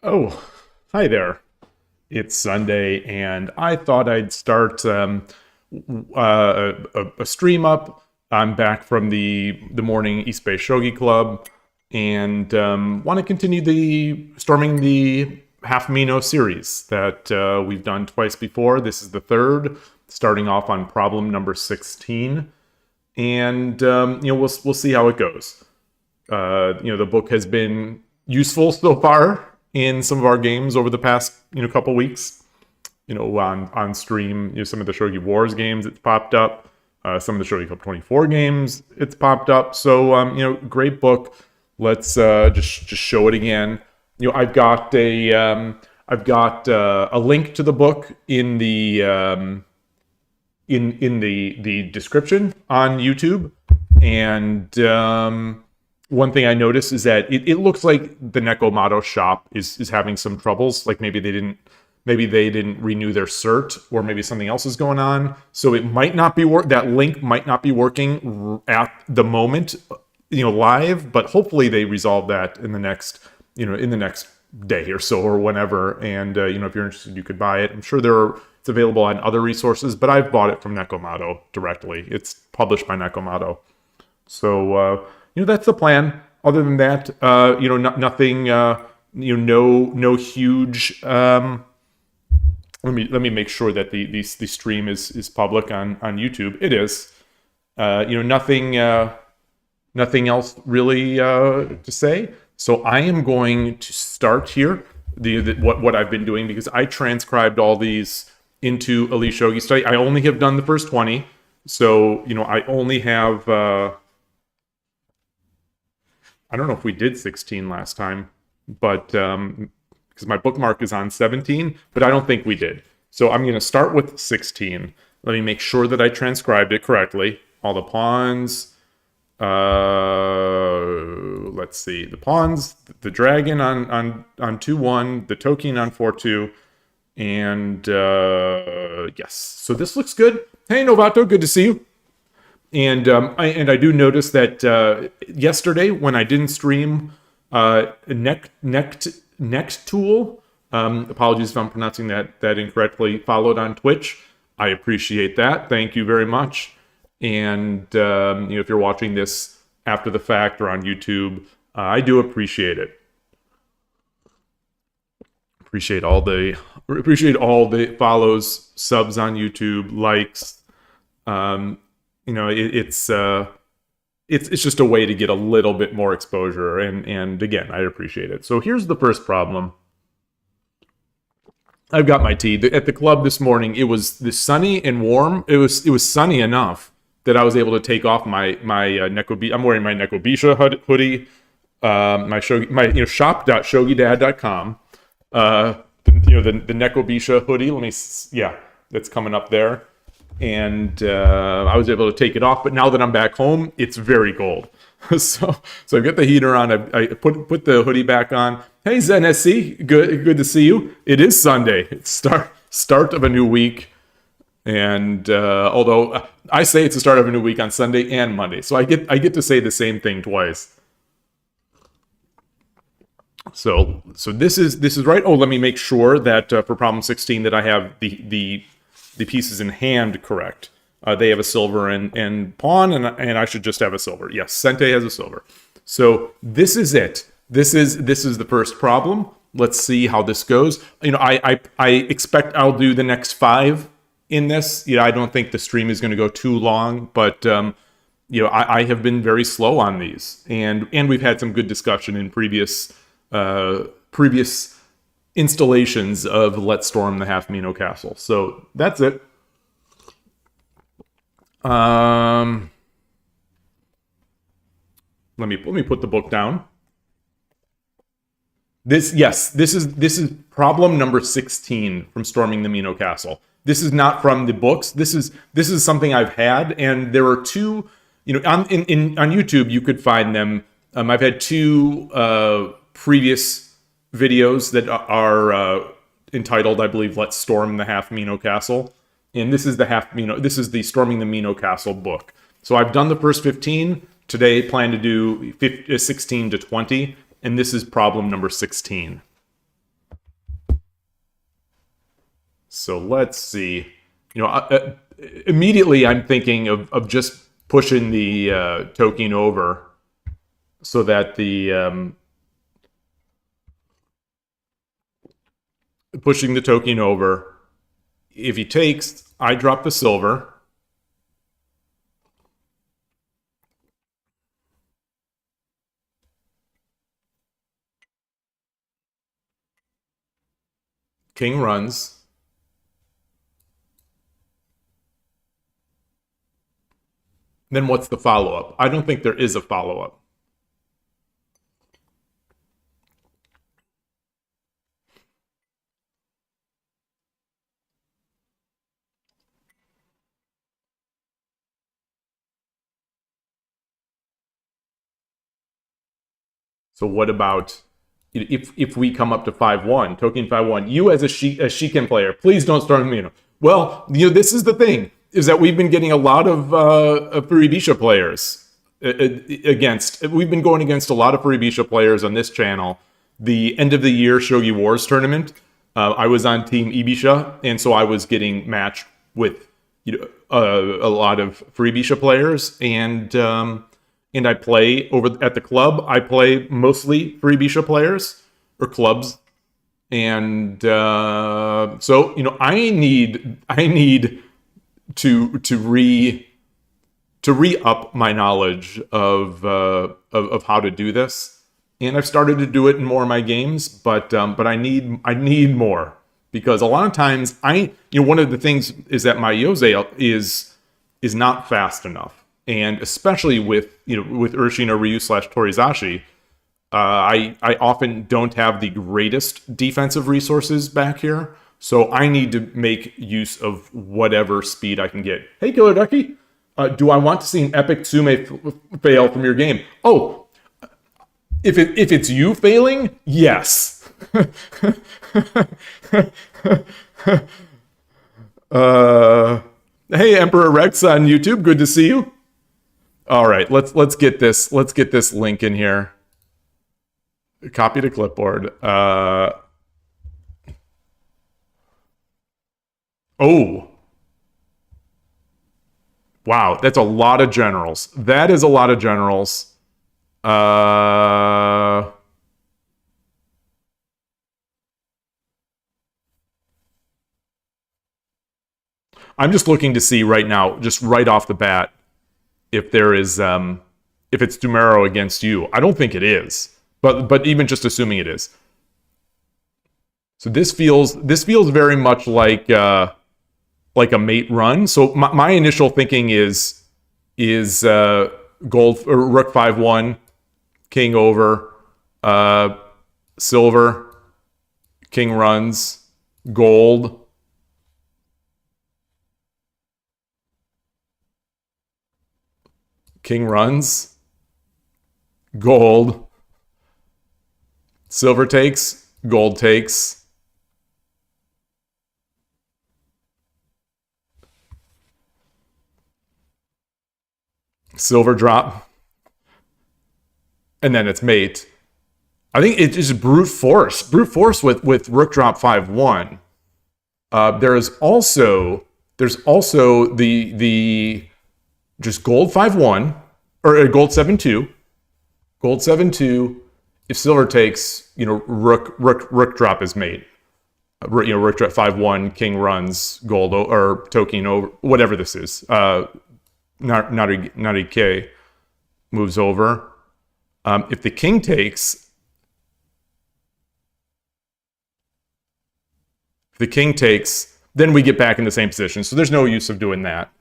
Oh, hi there. It's Sunday, and I thought I'd start a stream up. I'm back from the morning East Bay Shogi Club, and want to continue the Storming the Half Mino series that we've done twice before. This is the third, starting off on problem number 16, and we'll see how it goes. The book has been useful so far in some of our games over the past couple weeks. On stream, some of the Shogi Wars games it's popped up, some of the Shogi Cup 24 games it's popped up. So great book. Let's just show it again. I've got a link to the book in the in the description on YouTube, and one thing I noticed is that it looks like the Nekomato shop is having some troubles. Like maybe they didn't renew their cert, or maybe something else is going on. So it might not be that link might not be working at the moment, live. But hopefully they resolve that in the next day or so, or whenever. And if you're interested, you could buy it. I'm sure it's available on other resources, but I've bought it from Nekomato directly. It's published by Nekomato. So that's the plan. Other than that, nothing. No huge. Let me make sure that the stream is public on YouTube. It is. Nothing else really to say. So I am going to start here. What I've been doing, because I transcribed all these into Elite Shogi Study. I only have done the first 20, so I only have. I don't know if we did 16 last time, but because my bookmark is on 17, but I don't think we did. So I'm going to start with 16. Let me make sure that I transcribed it correctly. All the pawns. Let's see. The pawns, the dragon on 2-1, the Tokin on 4-2, and yes. So this looks good. Hey, Novato, good to see you. And I do notice that yesterday when I didn't stream Next Tool, apologies if I'm pronouncing that incorrectly, followed on Twitch. I appreciate that. Thank you very much. And if you're watching this after the fact or on YouTube, I do appreciate it. Appreciate all the follows, subs on YouTube, likes. It's just a way to get a little bit more exposure, and again, I appreciate it. So here's the first problem. I've got my tea at the club this morning. It was sunny and warm. It was sunny enough that I was able to take off my Nekobisha. I'm wearing my Nekobisha hoodie. My shop.shogidad.com. The Nekobisha hoodie. That's coming up there. And I was able to take it off, but now that I'm back home, it's very cold. so I've got the heater on. I put the hoodie back on. Hey Zen SC, good to see you. It is Sunday. It's start of a new week, and although I say it's the start of a new week on Sunday and Monday, so I get to say the same thing twice. So this is right. Oh, let me make sure that for problem 16 that I have the pieces in hand correct. They have a silver and pawn, and I should just have a silver. Yes, Sente has a silver. So this is it. This is the first problem. Let's see how this goes. I expect I'll do the next 5 in this. I don't think the stream is going to go too long, but I have been very slow on these, and we've had some good discussion in previous installations of Let's Storm the Half Mino Castle. So that's it. Let me put the book down. This is problem number 16 from Storming the Mino Castle. This is not from the books. This is something I've had, and there are two. On YouTube you could find them. I've had 2 previous videos that are entitled, I believe, "Let's Storm the Half Mino Castle," and this is the Storming the Mino Castle book. So I've done the first 15 today. Plan to do 16 to 20, and this is problem number 16. So let's see. Immediately I'm thinking of just pushing the Token over so that the pushing the Token over. If he takes, I drop the silver. King runs. Then what's the follow-up? I don't think there is a follow-up. So what about if we come up to 5-1, Token 5-1, you as a Shiken player, please don't Storming the Mino. Well, this is the thing, is that we've been getting a lot of Furibisha players we've been going against a lot of Furibisha players on this channel. The end of the year Shogi Wars tournament, I was on Team Ibisha, and so I was getting matched with a lot of Furibisha players, and I play over at the club. I play mostly Furibisha players or clubs, and so I need to re-up my knowledge of how to do this, and I've started to do it in more of my games, but I need more, because a lot of times one of the things is that my Yose is not fast enough. And especially with Urshin or Ryu / Torizashi, I often don't have the greatest defensive resources back here. So I need to make use of whatever speed I can get. Hey, Killer Ducky, do I want to see an epic Tsume fail from your game? Oh, if it's you failing, yes. Hey, Emperor Rex on YouTube, good to see you. All right, let's get this link in here. Copy to clipboard. Oh. Wow, that's a lot of generals. That is a lot of generals. I'm just looking to see right now, just right off the bat, if there is if it's Dumero against you. I don't think it is, but even just assuming it is. So this feels very much like a mate run. So my initial thinking is gold or rook 5-1, king over, silver, king runs, gold. King runs, gold, silver takes, gold takes, silver drop, and then it's mate. I think it's just brute force with rook drop 5-1. There's also the just gold 5-1 or gold 7-2, gold 7-2. If silver takes, rook drop is mate. Rook drop 5-1, king runs, gold or Token over, whatever this is. Narike moves over. If the king takes, then we get back in the same position. So there's no use of doing that.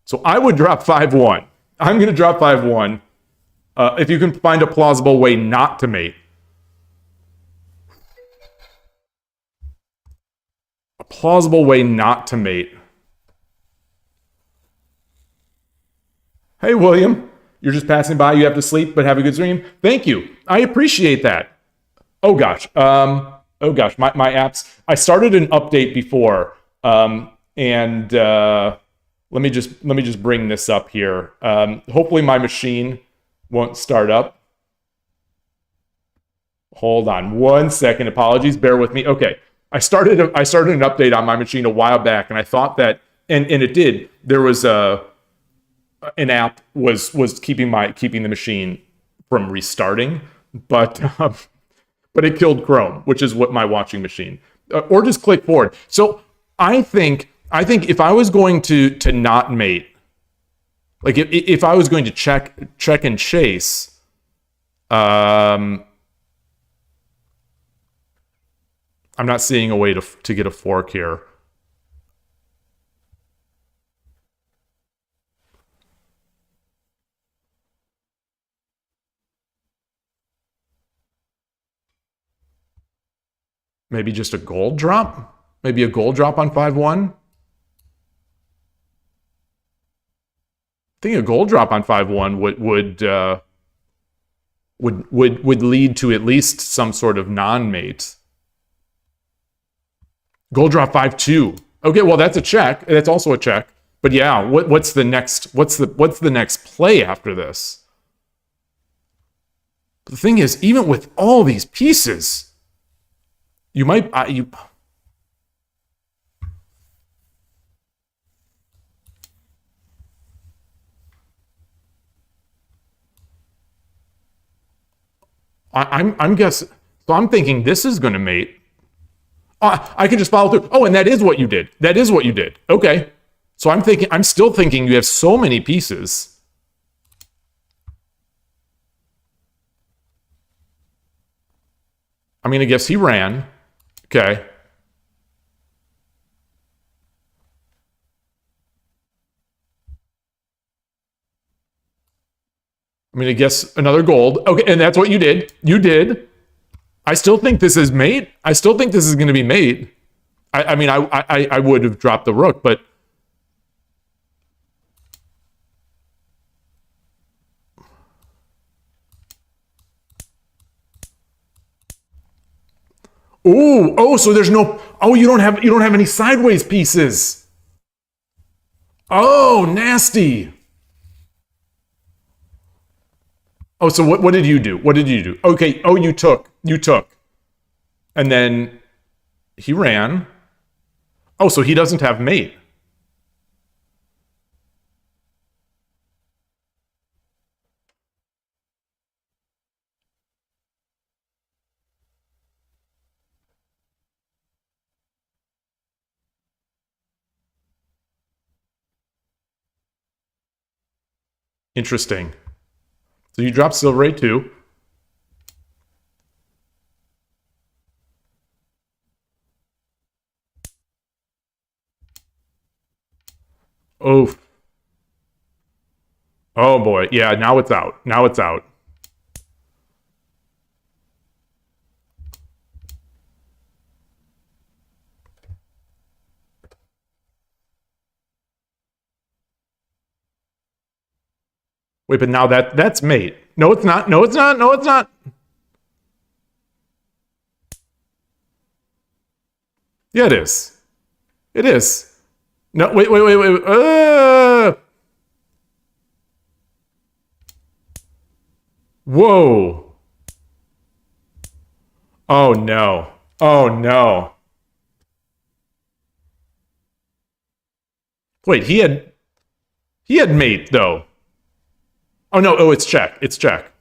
So I would drop 5-1. I'm going to drop 5-1. If you can find a plausible way not to mate. A plausible way not to mate. Hey, William. You're just passing by. You have to sleep, but have a good stream. Thank you. I appreciate that. Oh, gosh. My apps. I started an update before, and let me just bring this up here. Hopefully my machine won't start up. Hold on 1 second. Apologies. Bear with me. Okay. I started an update on my machine a while back, and I thought that, and it did. There was an app was keeping the machine from restarting, but it killed Chrome, which is what my watching machine, or just click forward. So I think if I was going to not mate, like if I was going to check and chase, I'm not seeing a way to get a fork here. Maybe just a gold drop? Maybe a gold drop on 5-1? I think a gold drop on 5-1 would lead to at least some sort of non-mate. Gold drop 5-2. Okay, well that's a check. That's also a check. But yeah, what's the next play after this? The thing is, even with all these pieces, you might I'm guessing. So I'm thinking this is going to mate. I can just follow through. Oh, and that is what you did. That is what you did. Okay. So I'm still thinking you have so many pieces. I'm going to guess he ran. Okay. I'm going to guess another gold. Okay, and that's what you did. You did. I still think this is mate. I still think this is going to be mate. I mean, I would have dropped the rook, but so there's no. Oh, you don't have any sideways pieces. Oh, nasty. Oh, so what did you do? What did you do? Okay. Oh, you took. And then he ran. Oh, so he doesn't have mate. Interesting. So you drop silver A2. Oh. Oh boy. Yeah, now it's out. Now it's out. Wait, but now that's mate. No, it's not. No, it's not. No, it's not. Yeah, it is. It is. No, wait. Whoa. Oh no. Oh no. Wait, he had mate though. Oh no, it's check. It's check.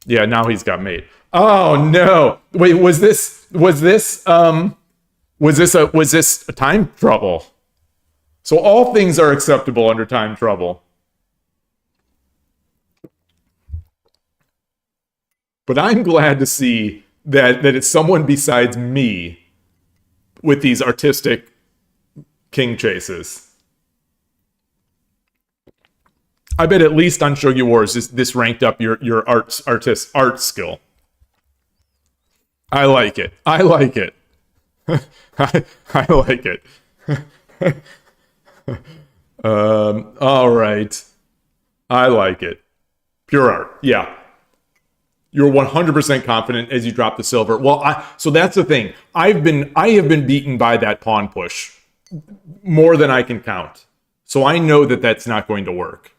Yeah, now he's got mate. Oh no. Wait, was this a time trouble? So all things are acceptable under time trouble. But I'm glad to see that it's someone besides me with these artistic king chases. I bet at least on Shogi Wars this ranked up your art skill. I like it. I like it. I like it. All right. I like it. Pure art. Yeah. You're 100% confident as you drop the silver. Well, so that's the thing. I have been beaten by that pawn push more than I can count. So I know that that's not going to work.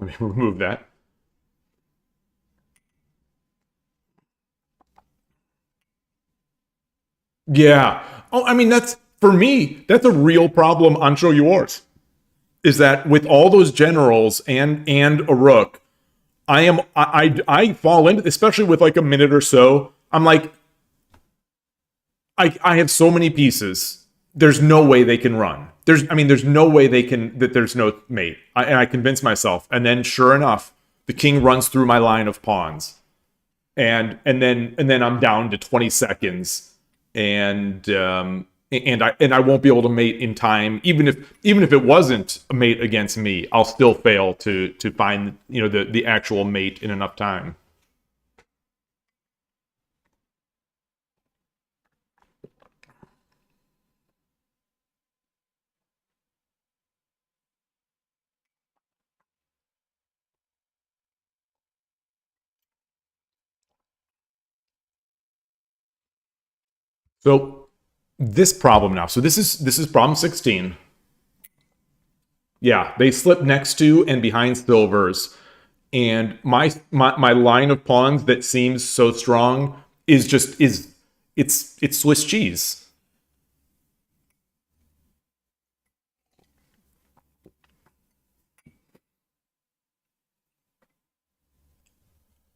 Let me remove that. Yeah. Oh, I mean, that's, for me, that's a real problem on Shogi Wars. Is that with all those generals and a rook, I fall into, especially with like a minute or so, I'm like, I have so many pieces. There's no way they can run. There's no way they can, that there's no mate. And I convince myself. And then sure enough, the king runs through my line of pawns. And then I'm down to 20 seconds. And I won't be able to mate in time. Even if it wasn't a mate against me, I'll still fail to find, the actual mate in enough time. So this problem now. So this is problem 16. Yeah, they slip next to and behind silvers, and my line of pawns that seems so strong it's Swiss cheese.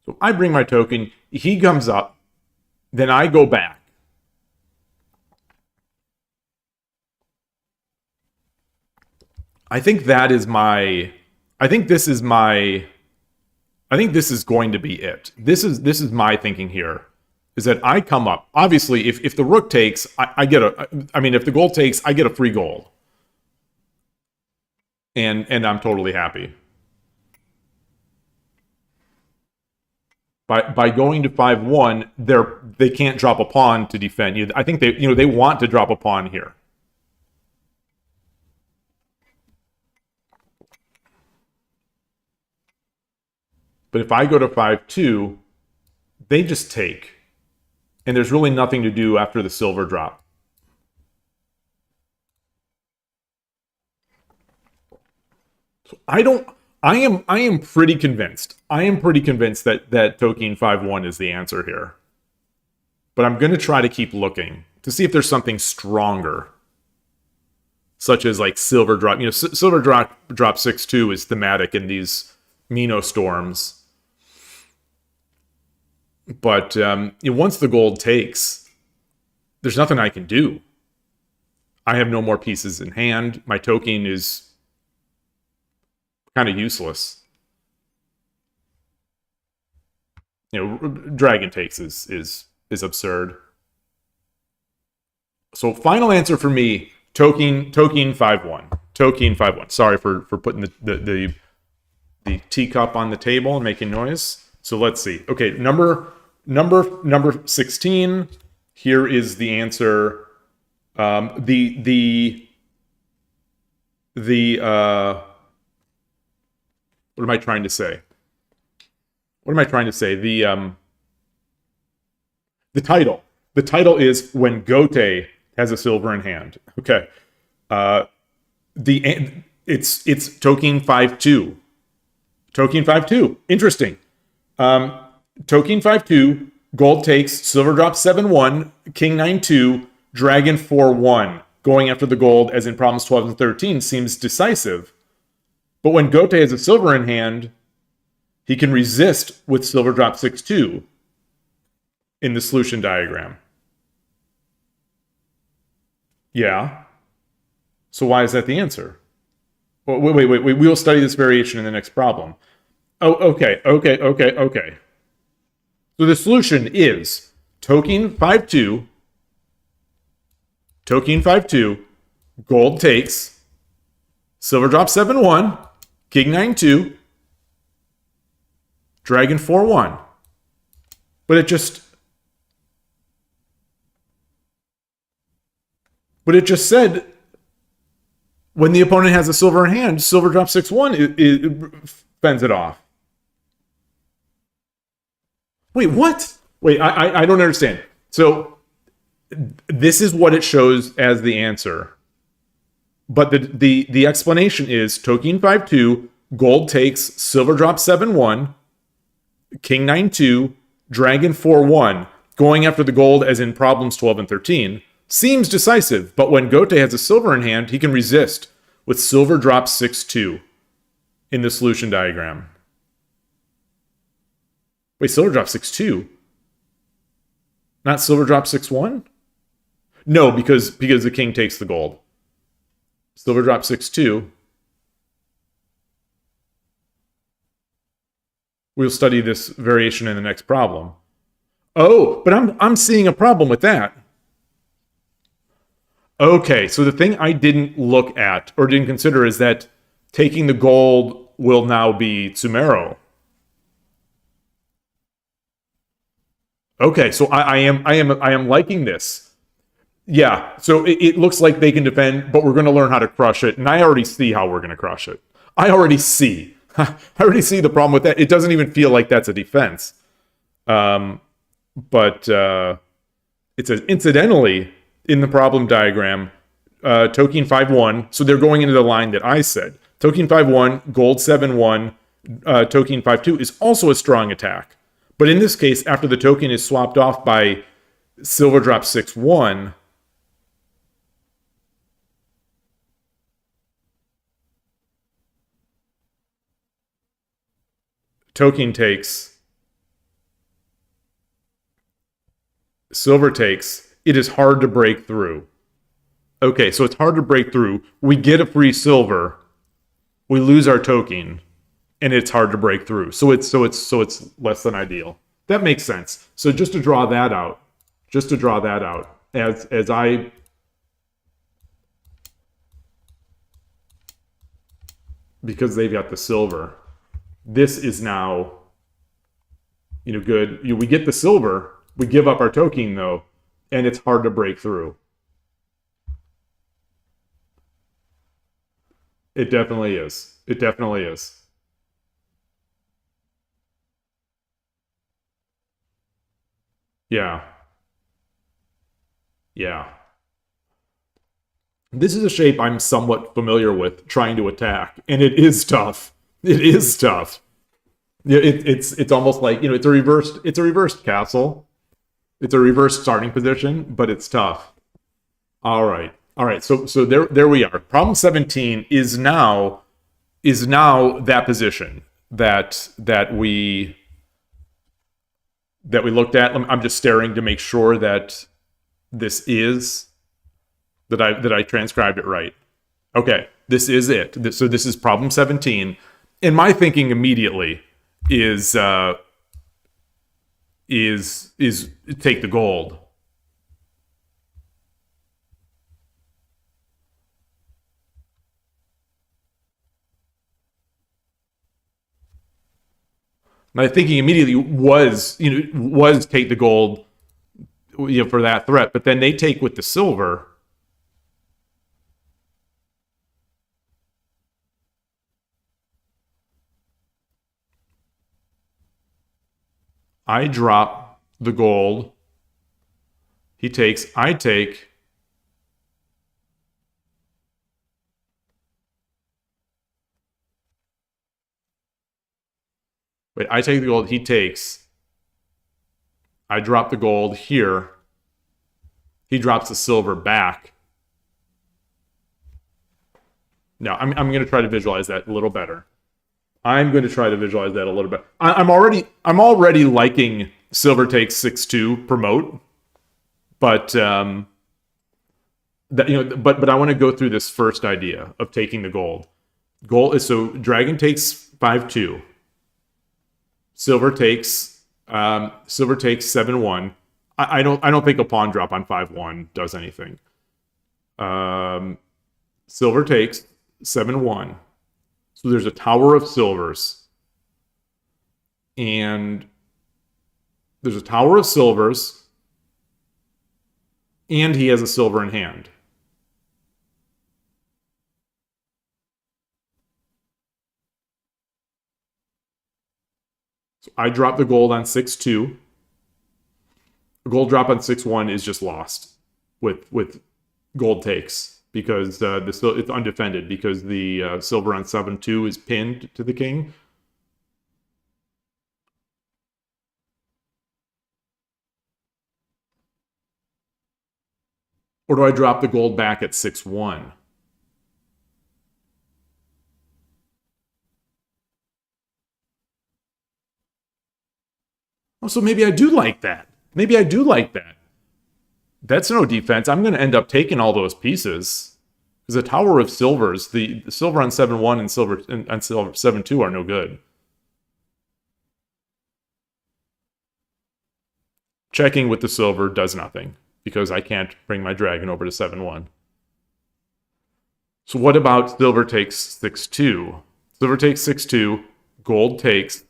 So I bring my token, he comes up, then I go back. I think that is my I think this is my I think this is going to be it. This is my thinking here. Is that I come up. Obviously, if the rook takes, I get if the gold takes, I get a free gold. And I'm totally happy. By going to 5-1, they can't drop a pawn to defend. I think they want to drop a pawn here. But if I go to 5-2, they just take. And there's really nothing to do after the silver drop. So I am pretty convinced. I am pretty convinced that Tokien 5-1 is the answer here. But I'm going to try to keep looking to see if there's something stronger. Such as like silver drop. Silver drop 6-2 is thematic in these Mino storms. But once the gold takes, there's nothing I can do. I have no more pieces in hand. My token is kind of useless. Dragon takes is absurd. So final answer for me, Tokien 5-1. Tokien 5-1. Sorry for putting the teacup on the table and making noise. So let's see. Okay, number 16. Here is the answer. The what am I trying to say? The title. The title is When Gote Has a Silver in Hand. Okay. It's Tokien 5-2. Tokien 5-2. Interesting. Tokien 5-2, gold takes, silver drops 7-1, king 9-2, dragon 4-1. Going after the gold, as in problems 12 and 13, seems decisive. But when Gote has a silver in hand, he can resist with silver drop 6-2 in the solution diagram. Yeah. So why is that the answer? Well, wait. We will study this variation in the next problem. Oh, okay. So the solution is Tokien 5-2, gold takes, silver drop 7-1, king 9-2, dragon 4-1. But it just said when the opponent has a silver in hand, silver drop 6-1, it fends it off. Wait, what? Wait, I don't understand. So this is what it shows as the answer. But the explanation is Tokien 5-2, Gold takes, silver drops 7-1, king 9-2, dragon 4-1, going after the gold as in problems 12 and 13, seems decisive, but when Gote has a silver in hand, he can resist with silver drops 6-2 in the solution diagram. Wait, silver drops 6-2? Not silver drops 6-1? No, because the king takes the gold. Silver drops 6-2. We'll study this variation in the next problem. Oh, but I'm seeing a problem with that. Okay, so the thing I didn't look at or didn't consider is that taking the gold will now be Tsumero. Okay, so I am liking this. Yeah, so it looks like they can defend, but we're going to learn how to crush it, and I already see how we're going to crush it. I already see the problem with that. It doesn't even feel like that's a defense. But it says, incidentally, in the problem diagram, Token 5-1, so they're going into the line that I said. Token 5-1, gold 7-1, Token 5-2 is also a strong attack. But in this case, after the token is swapped off by silver drop 6-1, token takes, silver takes, it is hard to break through. Okay, so it's hard to break through. We get a free silver, we lose our token, and it's hard to break through. So it's less than ideal. That makes sense. So just to draw that out, as I because they've got the silver, this is now, good. We get the silver, we give up our token though, and it's hard to break through. It definitely is. It definitely is. Yeah. Yeah. This is a shape I'm somewhat familiar with trying to attack, and it is tough. It is tough. Yeah, it's almost like, it's a reversed castle. It's a reversed starting position, but it's tough. All right. So there we are. Problem 17 is now that position that we looked at. I'm just staring to make sure that this is that I transcribed it right. Okay, this is it. So this is problem 17. And my thinking immediately is take the gold. My thinking immediately was take the gold, for that threat, but then they take with the silver. I drop the gold. He takes, I take. Wait, I take the gold, he takes. I drop the gold here. He drops the silver back. Now, I'm going to try to visualize that a little better. I'm already liking silver takes 6-2 promote, but but I want to go through this first idea of taking the gold. Gold is, so dragon takes 5-2. Silver takes 7-1. I don't think a pawn drop on 5-1 does anything. Silver takes 7-1. So there's a tower of silvers. And there's a tower of silvers. And he has a silver in hand. So I drop the gold on 6-2. A gold drop on 6-1 is just lost with gold takes. because it's undefended because the silver on 7-2 is pinned to the king. Or do I drop the gold back at 6-1? Oh, so maybe I do like that. Maybe I do like that. That's no defense. I'm going to end up taking all those pieces. Because the Tower of Silvers, the silver on 7-1 and silver on silver 7-2 are no good. Checking with the silver does nothing. Because I can't bring my dragon over to 7-1. So what about silver takes 6-2? Silver takes 6-2. Gold takes...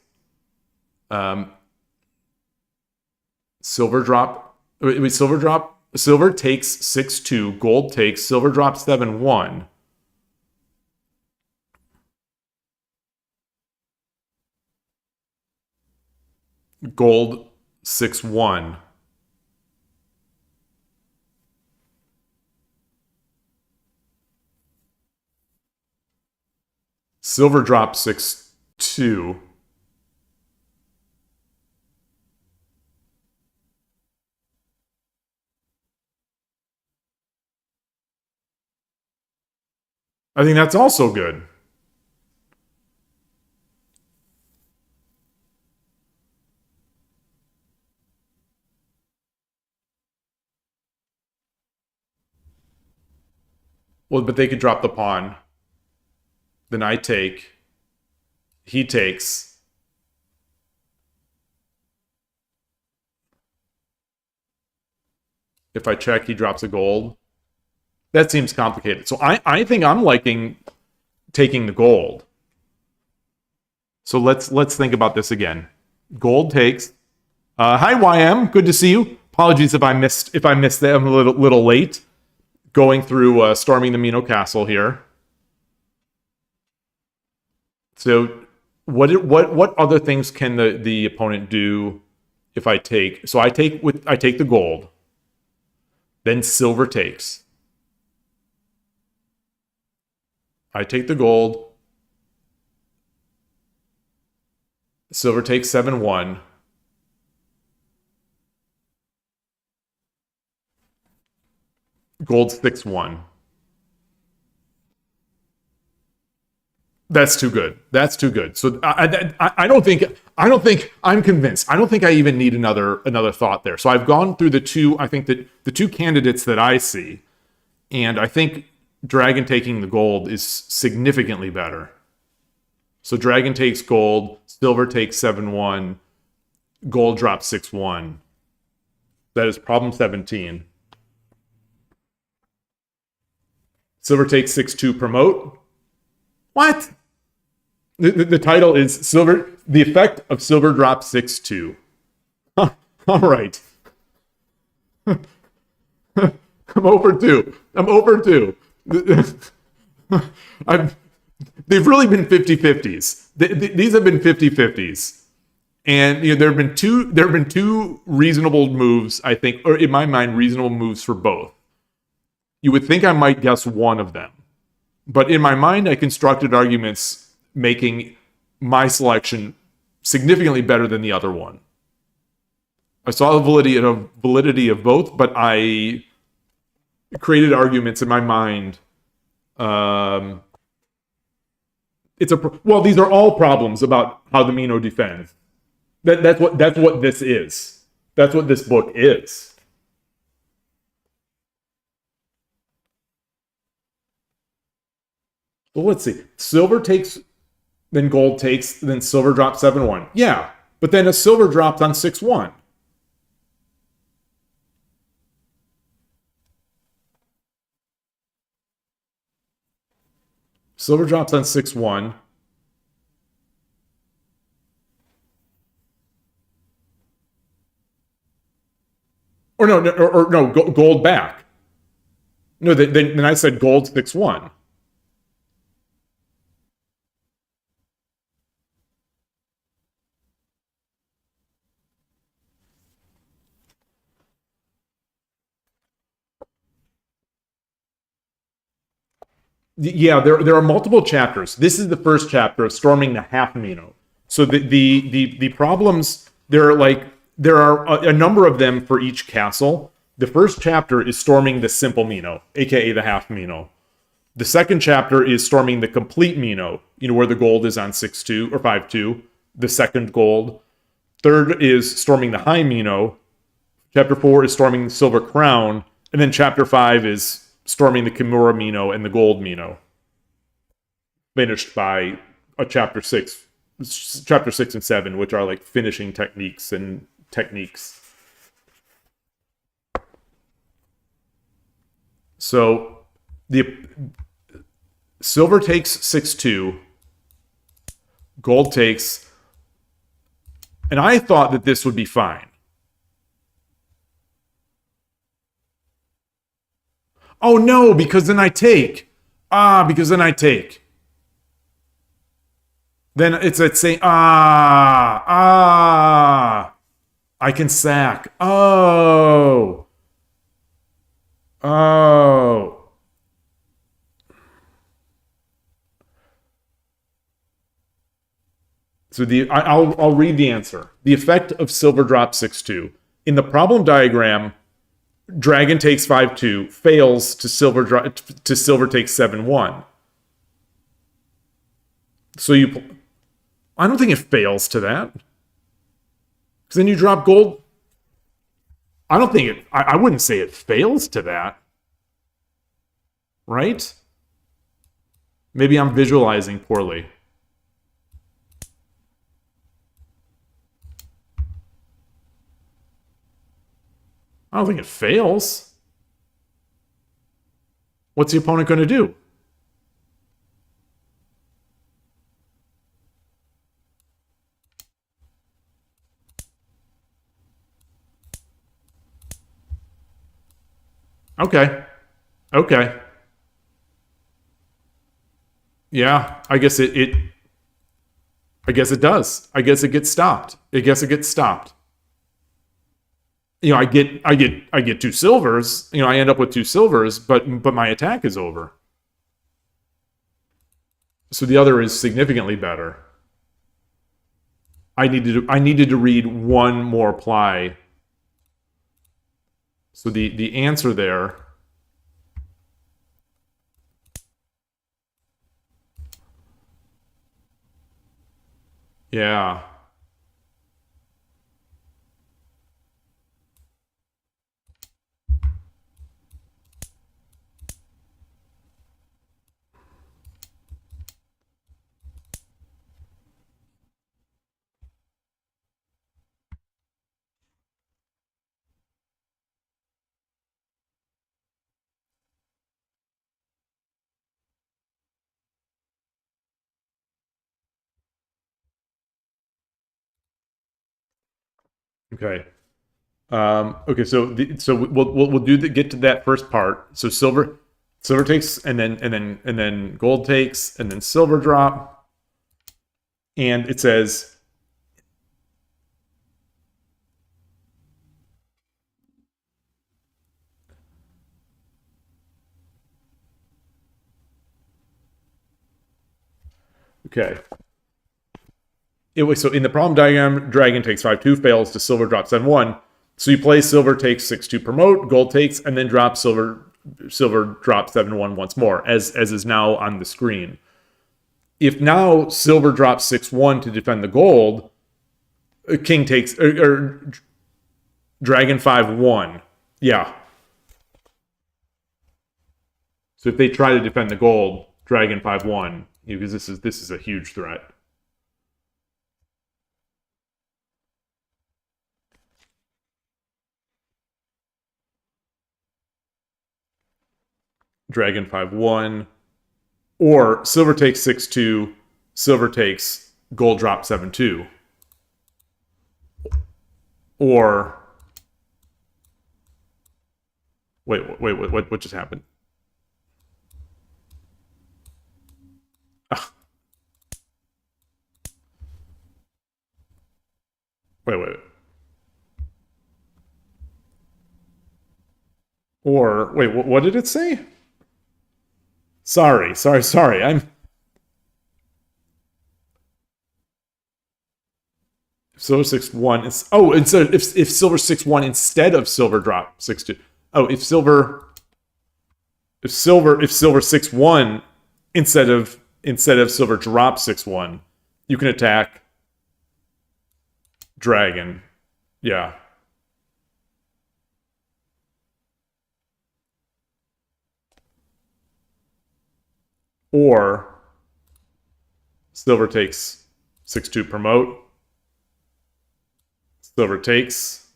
silver drop... Wait, silver drop... Silver takes 6-2. Gold takes. Silver drops 7-1. Gold 6-1. Silver drops 6-2. I think that's also good. Well, but they could drop the pawn. Then I take. He takes. If I check, he drops a gold. That seems complicated. So I think I'm liking taking the gold. So let's think about this again. Gold takes. Hi YM, good to see you. Apologies if I missed that. I'm a little late. Going through Storming the Mino Castle here. So what other things can the opponent do if I take? So I take the gold. Then silver takes. I take the gold. Silver takes 7-1. Gold 6-1. That's too good. That's too good. So I don't think I'm convinced. I don't think I even need another thought there. So I've gone through the two. I think that the two candidates that I see, and I think Dragon taking the gold is significantly better. So Dragon takes gold, silver takes 7-1, gold drops 6-1. That is problem 17. Silver takes 6-2 promote. What? The title is Silver. The effect of silver drop 6-2. All right. I'm over 2. I'm over 2. They've really been 50-50s. These have been 50-50s. And there have been two reasonable moves, I think, or in my mind, reasonable moves for both. You would think I might guess one of them. But in my mind, I constructed arguments making my selection significantly better than the other one. I saw the validity of both, but I created arguments in my mind. Well, these are all problems about how the Mino defends. That's what this is. That's what this book is. Well, let's see. Silver takes, then gold takes, then silver drops 7-1. Yeah, but then a silver dropped on 6-1. Silver drops on 6-1. Or no, gold back. No, then I said gold 6-1. Yeah, there are multiple chapters. This is the first chapter of Storming the Half Mino. So the problems there are a number of them for each castle. The first chapter is Storming the Simple Mino, aka the Half Mino. The second chapter is Storming the Complete Mino, where the gold is on 6-2 or 5-2, the second gold. Third is Storming the High Mino. Chapter 4 is Storming the Silver Crown. And then Chapter 5 is Storming the Kimura Mino and the Gold Mino. Finished by Chapter 6 and 7, which are like finishing techniques and techniques. So the silver takes 6-2, gold takes, and I thought that this would be fine. Oh no, because then I take. Because then I take. Then it's at saying, I can sack. Oh. So I'll read the answer. The effect of silver drop 6-2. In the problem diagram, dragon takes 5-2, fails to silver takes 7-1. So I don't think it fails to that. Because then you drop gold. I don't think it, I wouldn't say it fails to that. Right? Maybe I'm visualizing poorly. I don't think it fails. What's the opponent going to do? Okay. Yeah, I guess it does. I guess it gets stopped. I get 2 silvers. I end up with 2 silvers, but my attack is over. So the other is significantly better. I needed to read one more ply. So the answer there. Yeah. Okay. Okay. So we'll get to that first part. So silver takes, and then gold takes, and then silver drop, and it says. Okay. So in the problem diagram, dragon takes 5-2, fails to silver drop 7-1. So you play silver takes 6-2 promote, gold takes, and then drop silver drop 7-1 once more, as is now on the screen. If now silver drops 6-1 to defend the gold, king takes or dragon 5-1. Yeah. So if they try to defend the gold, dragon 5-1, because this is a huge threat. Dragon 5-1, or silver takes 6-2, silver takes gold drop 7-2, or wait, what just happened? Wait. Or wait, what did it say? Sorry. I'm silver 6-1. Instead if silver 6-1 instead of silver drop 6-2. Oh, if silver 6-1 instead of silver drop 6-1, you can attack dragon. Yeah. Or silver takes 6-2 promote. Silver takes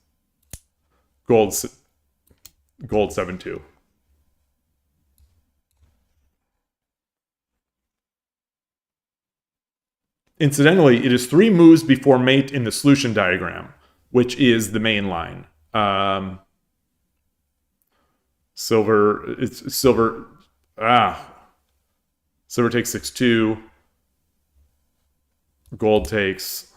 gold 7-2. Incidentally, it is 3 moves before mate in the solution diagram, which is the main line. Silver takes 6-2. Gold takes.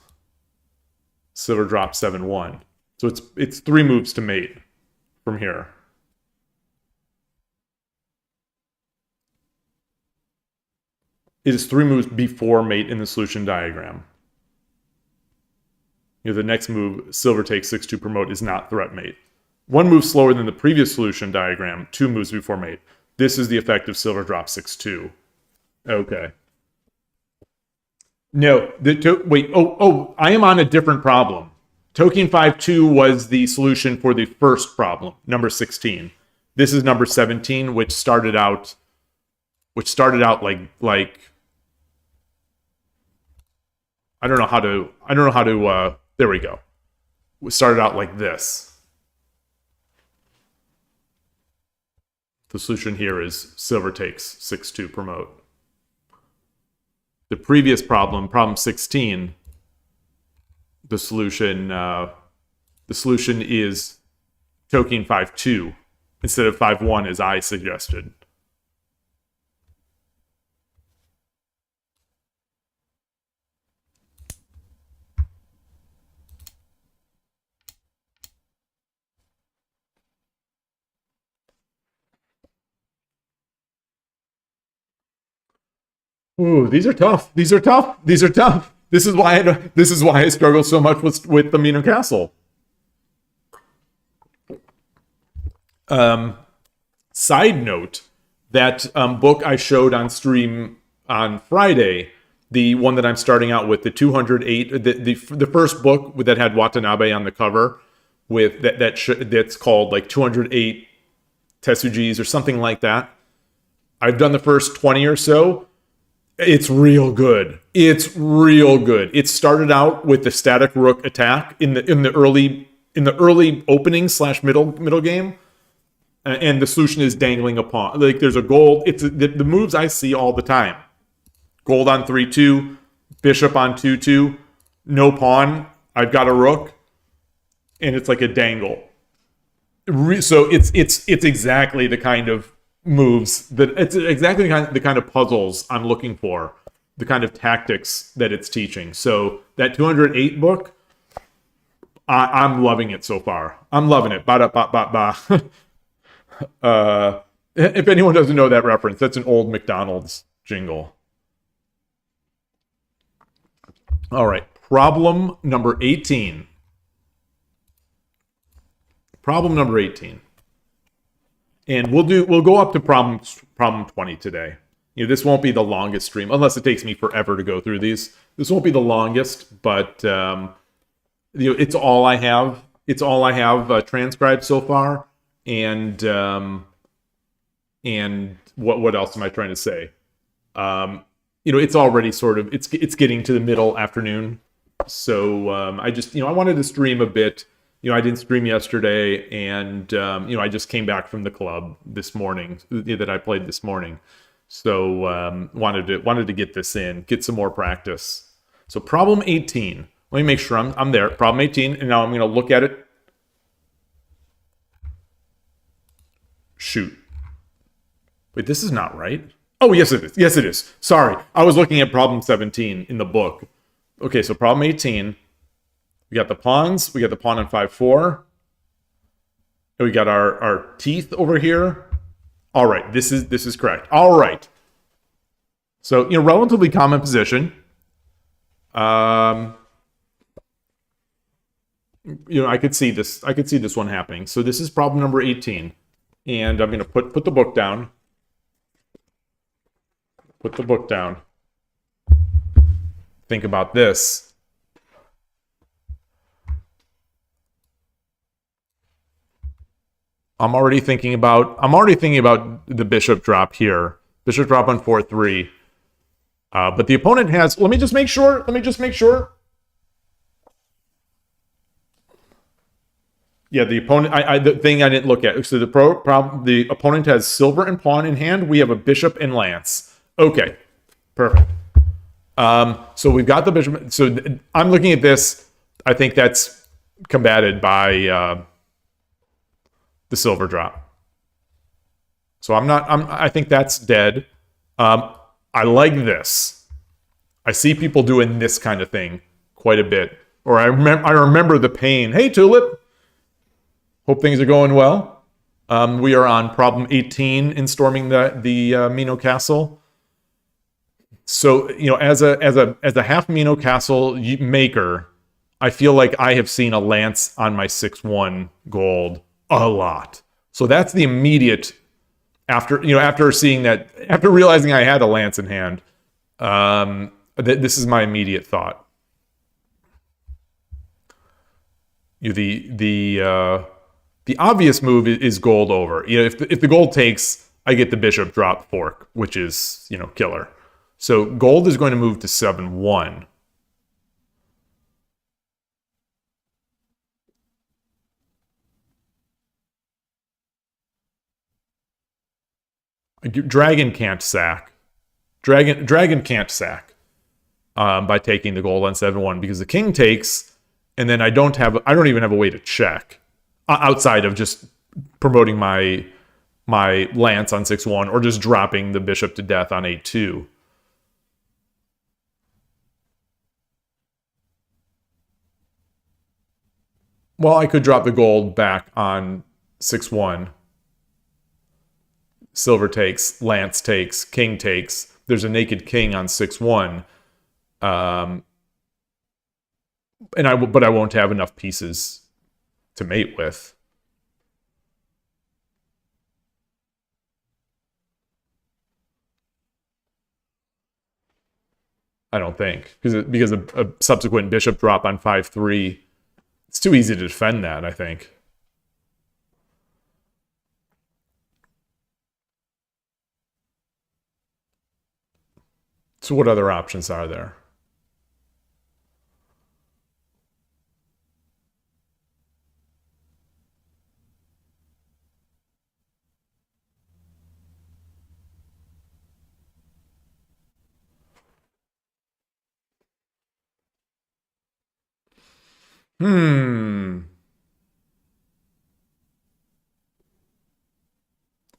Silver drops 7-1. So it's 3 moves to mate from here. It is 3 moves before mate in the solution diagram. The next move, silver takes 6-2 promote, is not threat mate. 1 move slower than the previous solution diagram, 2 moves before mate. This is the effect of silver drop 6-2. Okay. No, wait. I am on a different problem. Token 5-2 was the solution for the first problem, number 16. This is number 17, which started out like I don't know how to there we go. It started out like this. The solution here is silver takes 6-2 promote. The previous problem, problem 16, the solution is token 5-2 instead of 5-1 as I suggested. Ooh, these are tough. This is why I struggle so much with the Mino Castle. Side note, that book I showed on stream on Friday, the one that I'm starting out with, the 208, the first book that had Watanabe on the cover, with that's called like 208 Tetsujis or something like that. I've done the first 20 or so. It's real good. It started out with the static rook attack in the early opening / middle game, and the solution is dangling a pawn. Like there's a gold. It's the moves I see all the time. Gold on 3-2, bishop on 2-2, no pawn. I've got a rook, and it's like a dangle. So it's exactly the kind of moves it's exactly the kind of puzzles I'm looking for, the kind of tactics that it's teaching. So that 208 book, I'm loving it so far. I'm loving it. Ba da ba ba ba. If anyone doesn't know that reference, that's an old McDonald's jingle. All right, problem number 18. Problem number 18. And we'll go up to problem 20 today. This won't be the longest stream, unless it takes me forever to go through these. This won't be the longest, but it's all I have. It's all I have transcribed so far. And what else am I trying to say? It's already sort of it's getting to the middle afternoon, so I just I wanted to stream a bit. I didn't stream yesterday, and I just came back from the club this morning that I played this morning, so wanted to get this in, get some more practice. So problem 18. Let me make sure I'm there. Problem 18, and now I'm going to look at it. Shoot. Wait, this is not right. Oh, yes it is. Yes it is. Sorry, I was looking at problem 17 in the book. Okay, so problem 18. We got the pawns. We got the pawn on 5-4. And we got our teeth over here. All right, this is correct. All right. So, relatively common position. I could see this. I could see this one happening. So this is problem number 18. And I'm going to put the book down. Put the book down. Think about this. I'm already thinking about the bishop drop here. Bishop drop on 4-3. But the opponent has, let me just make sure. Yeah, the opponent, the thing I didn't look at. So the opponent has silver and pawn in hand. We have a bishop and lance. Okay, perfect. So we've got the bishop. So I'm looking at this. I think that's combated by the silver drop. So I think that's dead. I like this. I see people doing this kind of thing quite a bit. Or I remember the pain. Hey, Tulip. Hope things are going well. We are on problem 18 in storming the Mino Castle. So, as a half Mino Castle maker, I feel like I have seen a lance on my 6-1 gold a lot. So that's the immediate after seeing that, after realizing I had a lance in hand. This is my immediate thought. The obvious move is gold over. If the gold takes, I get the bishop drop fork, which is, killer. So gold is going to move to 7-1. Dragon can't sack. Dragon can't sack by taking the gold on 7-1 because the king takes, and then I don't even have a way to check. Outside of just promoting my lance on 6-1 or just dropping the bishop to death on 8-2. Well, I could drop the gold back on 6-1. Silver takes, lance takes, king takes. There's a naked king on 6-1. But I won't have enough pieces to mate with. I don't think. Because a subsequent bishop drop on 5-3, it's too easy to defend that, I think. So what other options are there?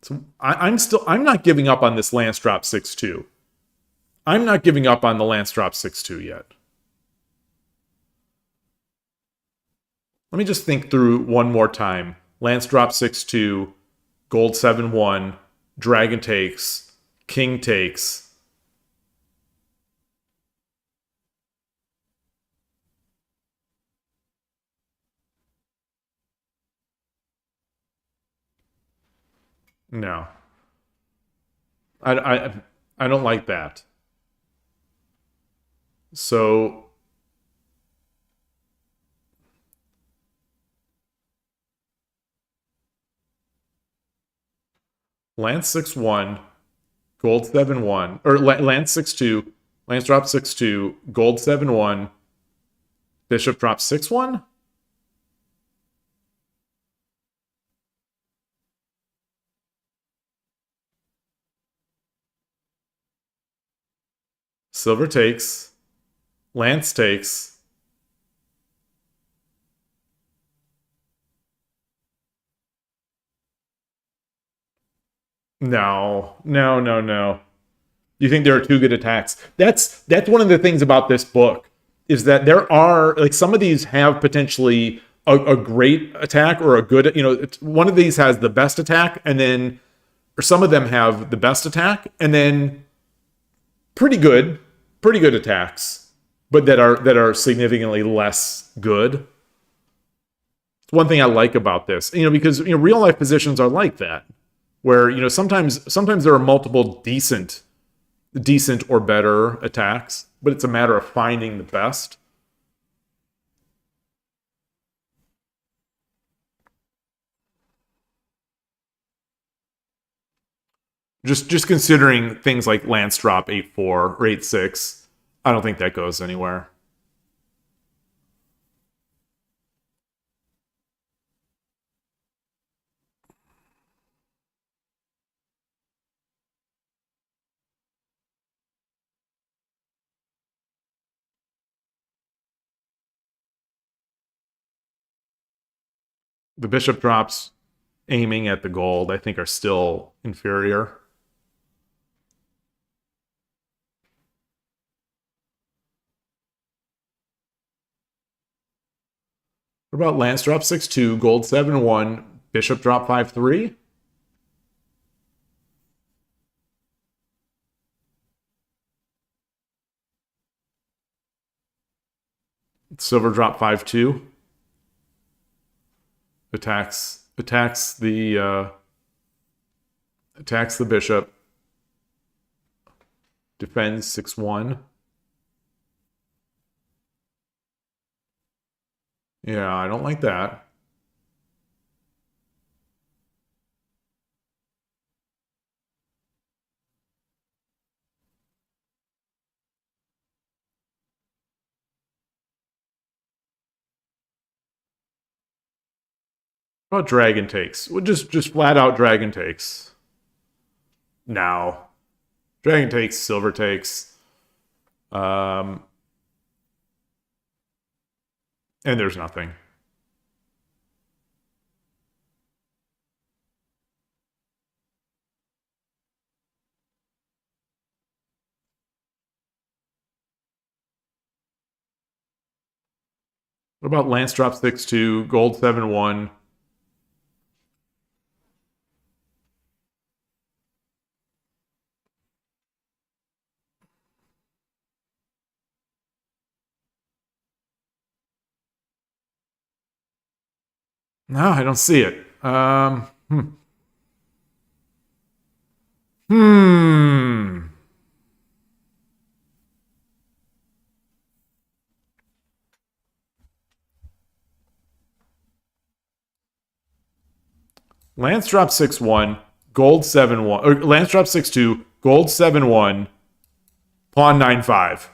So I'm not giving up on this lance drop 6-2. I'm not giving up on the lance drop 6-2 yet. Let me just think through one more time. Lance drop 6-2, gold 7-1, dragon takes, king takes. No. I don't like that. So lance 6-1, gold 7-1, or lance 6-2, lance drop 6-2, gold 7-1, bishop drop 6-1? Silver takes, lance takes. No. You think there are two good attacks? That's one of the things about this book, is that there are, like, some of these have potentially a great attack or a good, one of these has the best attack, and then, or some of them have the best attack, and then pretty good attacks, but that are significantly less good. It's one thing I like about this, because real life positions are like that, where sometimes there are multiple decent or better attacks, but it's a matter of finding the best. Just considering things like Lance drop 8-4 or 8-6, I don't think that goes anywhere. The bishop drops aiming at the gold, I think, are still inferior. What about Lance drop 6-2, gold 7-1, bishop drop 5-3? Silver drop 5-2. Attacks the bishop. Defends 6-1. Yeah, I don't like that. What about dragon takes? Well, just flat out dragon takes. Now, dragon takes, silver takes. And there's nothing. What about Lance drop 6-2, gold 7-1? No, I don't see it. Lance drop 6-1, gold 7-1. Or Lance drop 6-2, gold 7-1, pawn 9-5.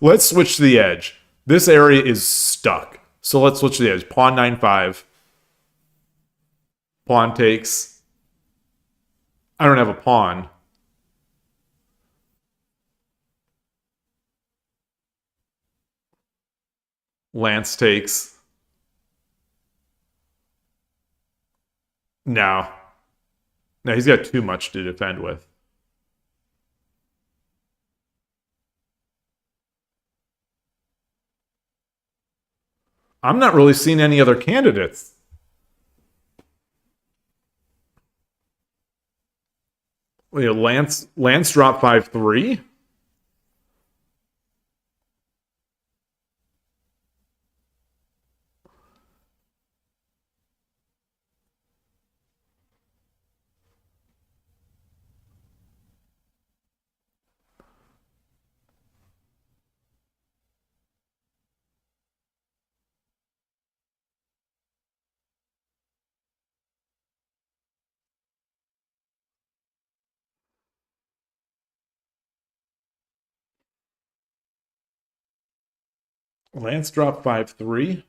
let's switch to the edge. This area is stuck. So let's switch to the edge. Pawn 9-5. Pawn takes. I don't have a pawn. Lance takes. No. No, he's got too much to defend with. I'm not really seeing any other candidates. Lance drop 5-3. Lance drop 5-3.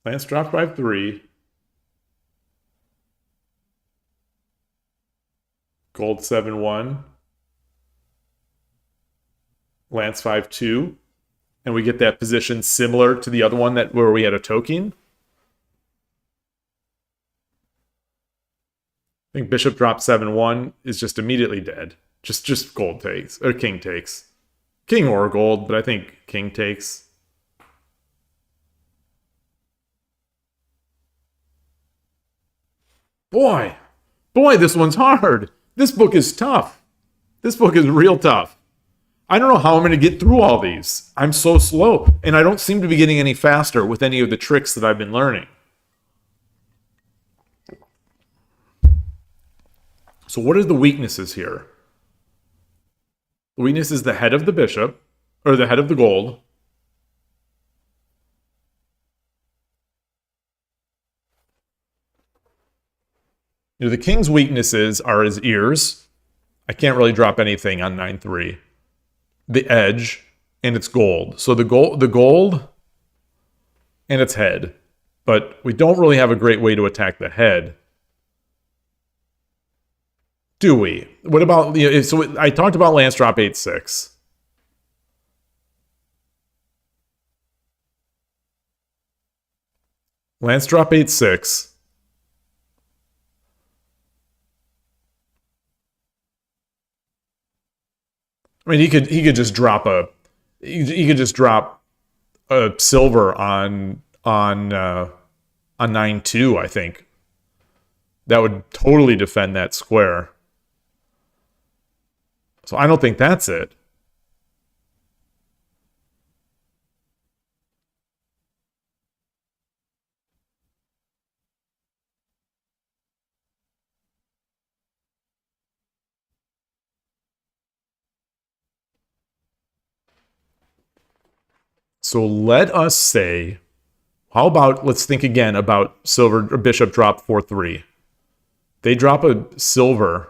Lance drop 5-3. Gold 7-1. Lance 5-2. And we get that position similar to the other one where we had a token. I think bishop drop 7-1 is just immediately dead. Just gold takes, or king takes. King or gold, but I think king takes. Boy, boy, this one's hard. This book is tough. This book is real tough. I don't know how I'm going to get through all these. I'm so slow, and I don't seem to be getting any faster with any of the tricks that I've been learning. So what are the weaknesses here? The weakness is the head of the bishop, or the head of the gold. The king's weaknesses are his ears. I can't really drop anything on 9-3. The edge, and its gold. So the gold, and its head. But we don't really have a great way to attack the head. Do we? What about, so I talked about lance drop 8-6. Lance drop 8-6. I mean, he could just drop a silver on 9-2. I think that would totally defend that square. So I don't think that's it. So let us say, how about, let's think again about silver or bishop drop 4-3. They drop a silver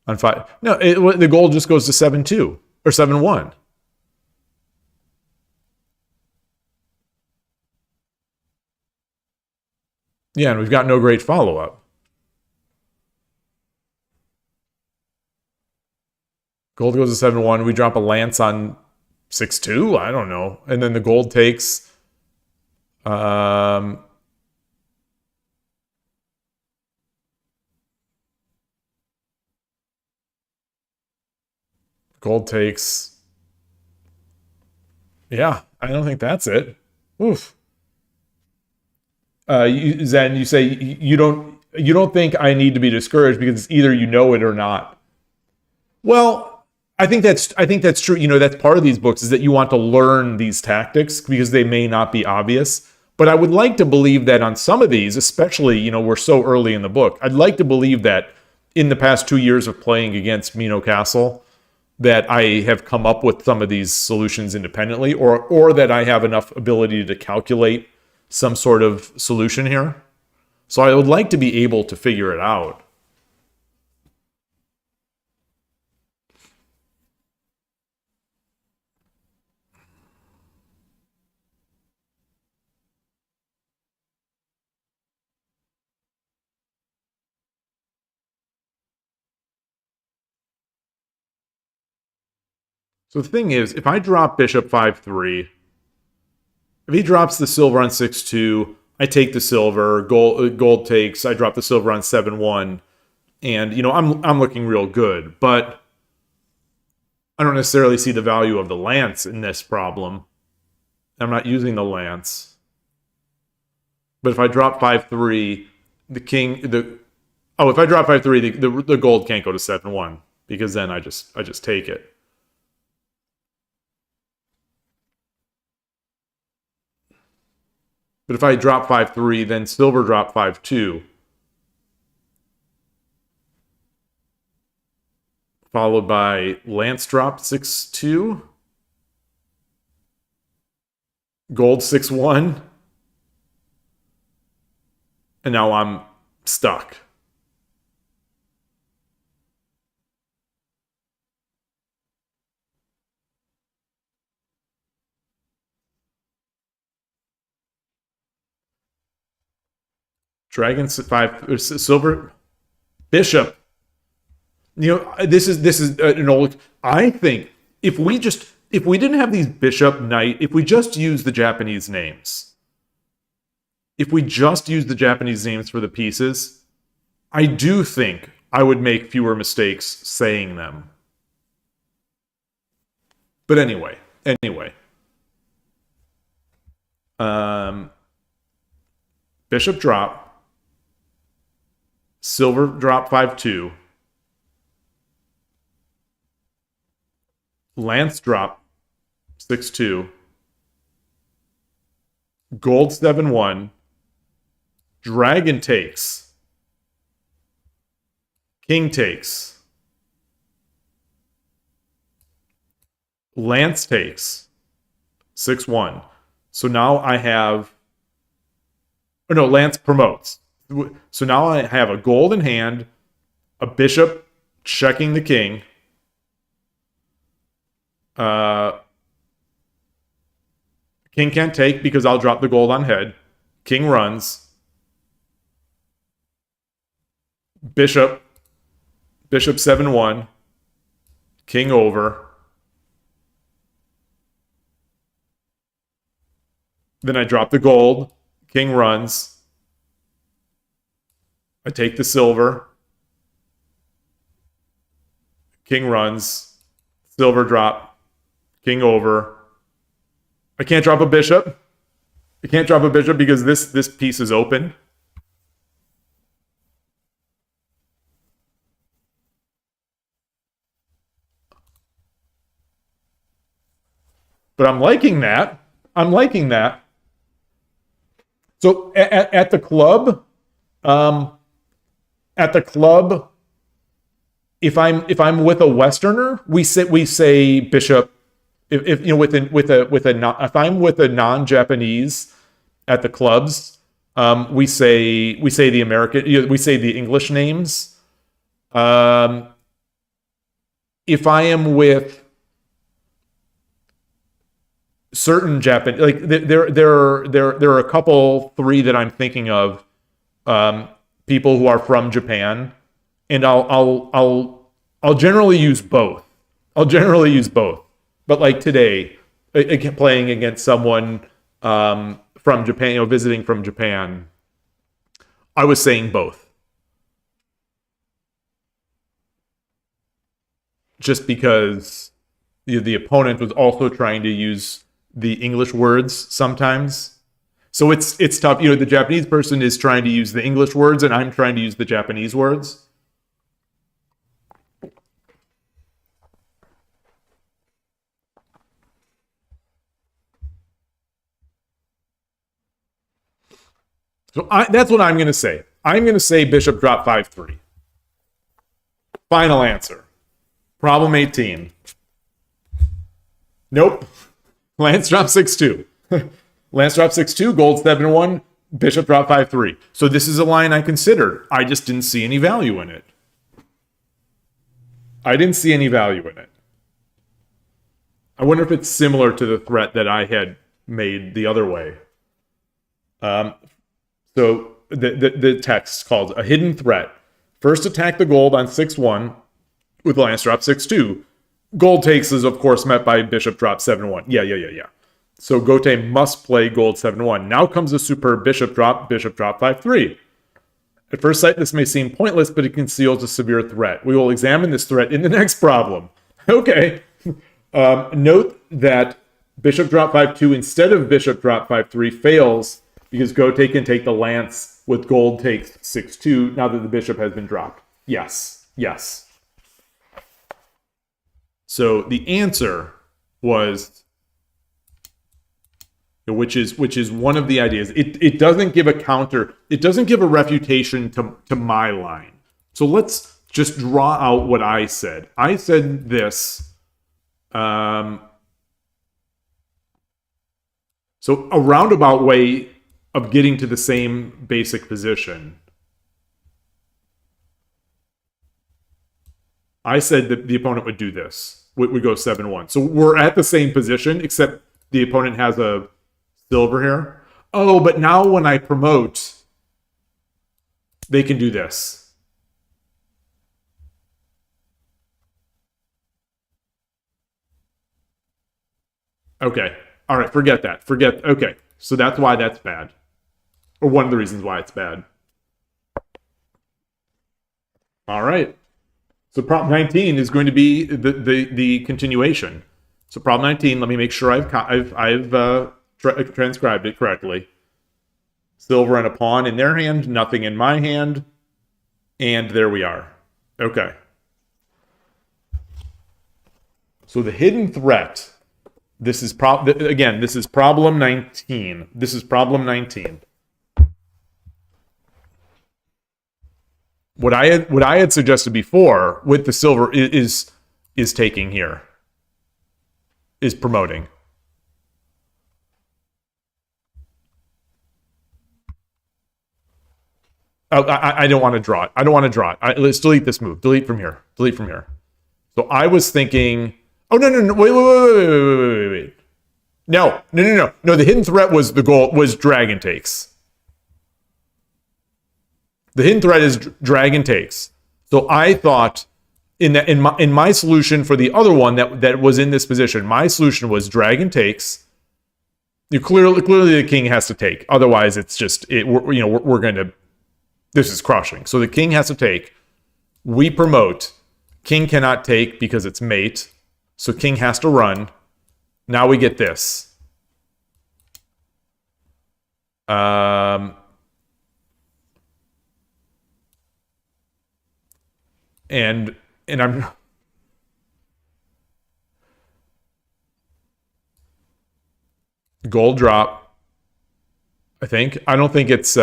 on 5. No, the gold just goes to 7-2 or 7-1. Yeah, and we've got no great follow-up. Gold goes to 7-1. We drop a lance on 6-2. I don't know. And then the gold takes. Gold takes. Yeah, I don't think that's it. Oof. Zen, you say you don't think I need to be discouraged because it's either you know it or not. Well, I think that's true. That's part of these books is that you want to learn these tactics because they may not be obvious. But I would like to believe that on some of these, especially, we're so early in the book, I'd like to believe that in the past 2 years of playing against Mino Castle, that I have come up with some of these solutions independently, or that I have enough ability to calculate some sort of solution here. So I would like to be able to figure it out. So the thing is, if I drop bishop 5-3, if he drops the silver on 6-2, I take the silver, gold takes, I drop the silver on 7-1, and I'm looking real good, but I don't necessarily see the value of the lance in this problem. I'm not using the lance. But if I drop 5-3, if I drop 5-3, the gold can't go to 7-1 because then I just take it. But if I drop 5-3, then silver drop 5-2. Followed by lance drop 6-2. Gold 6-1. And now I'm stuck. Dragon 5, silver, bishop. This is an old. I think if we didn't have these bishop knight, if we just use the Japanese names, if we just use the Japanese names for the pieces, I do think I would make fewer mistakes saying them. But anyway. Bishop drop. Silver drop 5-2. Lance drop 6-2. Gold 7-1. Dragon takes. King takes. Lance takes 6-1. So now I have, or no, Lance promotes. So now I have a gold in hand, a bishop checking the king. King can't take because I'll drop the gold on head. King runs. Bishop 7-1. King over. Then I drop the gold. King runs. I take the silver. King runs. Silver drop. King over. I can't drop a bishop. I can't drop a bishop because this piece is open. But I'm liking that. I'm liking that. So at the club, if I'm with a Westerner, we say bishop. If you know if I'm with a non-Japanese at the clubs, we say the American, we say the English names. If I am with certain Japanese, like there are a couple, three that I'm thinking of, people who are from Japan, and I'll generally use both. But like today, playing against someone from Japan, visiting from Japan, I was saying both. Just because the opponent was also trying to use the English words sometimes. So it's tough. The Japanese person is trying to use the English words, and I'm trying to use the Japanese words. So that's what I'm going to say. I'm going to say bishop drop 5-3. Final answer. Problem 18. Nope. Lance drop 6-2. Lance drop 6-2, gold 7-1, bishop drop 5-3. So this is a line I considered. I just didn't see any value in it. I wonder if it's similar to the threat that I had made the other way. So the text called a hidden threat. First attack the gold on 6-1 with Lance drop 6-2. Gold takes is, of course, met by bishop drop 7-1. Yeah. So Gote must play gold 7-1. Now comes a superb bishop drop 5-3. At first sight, this may seem pointless, but it conceals a severe threat. We will examine this threat in the next problem. Okay. Note that bishop drop 5-2 instead of bishop drop 5-3 fails because Gote can take the lance with gold takes 6-2 now that the bishop has been dropped. Yes. So the answer was, which is one of the ideas. It doesn't give a counter. It doesn't give a refutation to my line. So let's just draw out what I said. I said this. So a roundabout way of getting to the same basic position. I said that the opponent would do this. Would go 7-1. So we're at the same position, except the opponent has a silver here. Oh, but now when I promote, they can do this. Okay. All right, forget that. Okay. So that's why that's bad. Or one of the reasons why it's bad. All right. So problem 19 is going to be the continuation. So problem 19, let me make sure I've transcribed it correctly. Silver and a pawn in their hand, nothing in my hand. And there we are. Okay. So the hidden threat. This is this is problem 19. This is problem 19. What I had suggested before with the silver is taking here. Is promoting. Oh, I don't want to draw it. I don't want to draw it. Let's delete this move. Delete from here. Delete from here. So I was thinking. Oh no! Wait. No. The hidden threat was the goal. Was dragon takes. The hidden threat is dragon takes. So I thought in my solution for the other one that was in this position, my solution was dragon takes. You clearly the king has to take. Otherwise, it's just we're going to. This is crushing. So the king has to take. We promote. King cannot take because it's mate. So king has to run. Now we get this. And I'm gold drop. I think. I don't think it's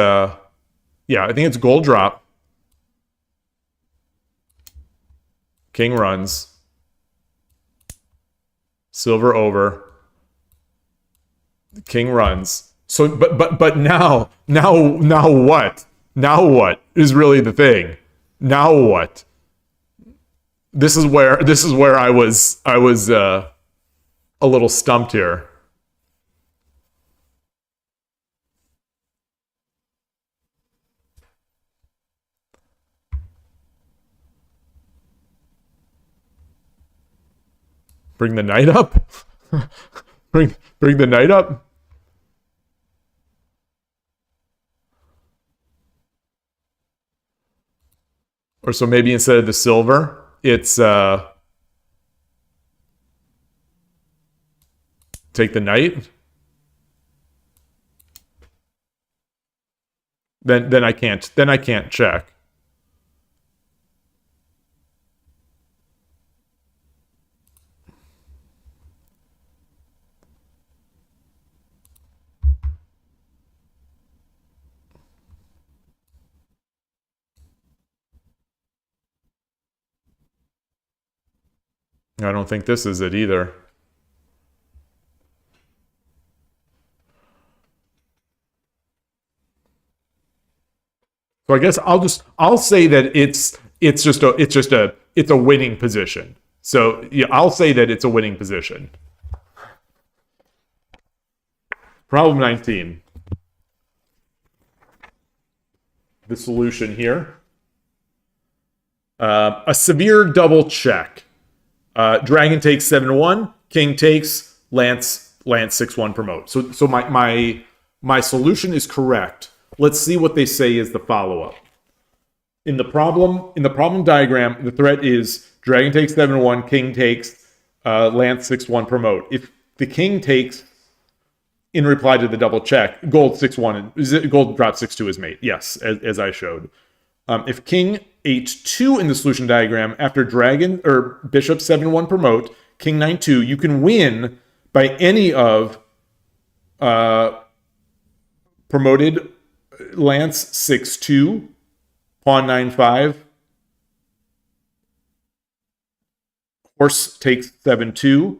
yeah, I think it's gold drop. King runs. Silver over. King runs. So but now what? Now what is really the thing? Now what? This is where I was a little stumped here. Bring the knight up? bring the knight up? Or so maybe instead of the silver, it's take the knight. Then I can't check. I don't think this is it either. So I guess I'll say that it's a winning position. So yeah, I'll say that it's a winning position. Problem 19. The solution here. A severe double check. Dragon takes 7-1, king takes, lance 6-1 promote. So my solution is correct. Let's see what they say is the follow-up. In the problem diagram, the threat is dragon takes 7-1, king takes, lance 6-1 promote. If the king takes in reply to the double check, gold 6-1, gold drop 6-2 is mate. Yes, as I showed. If king 8-2 in the solution diagram, after dragon or bishop 7-1 promote, king 9-2, you can win by any of promoted lance 6-2, pawn 9-5, horse takes 7-2,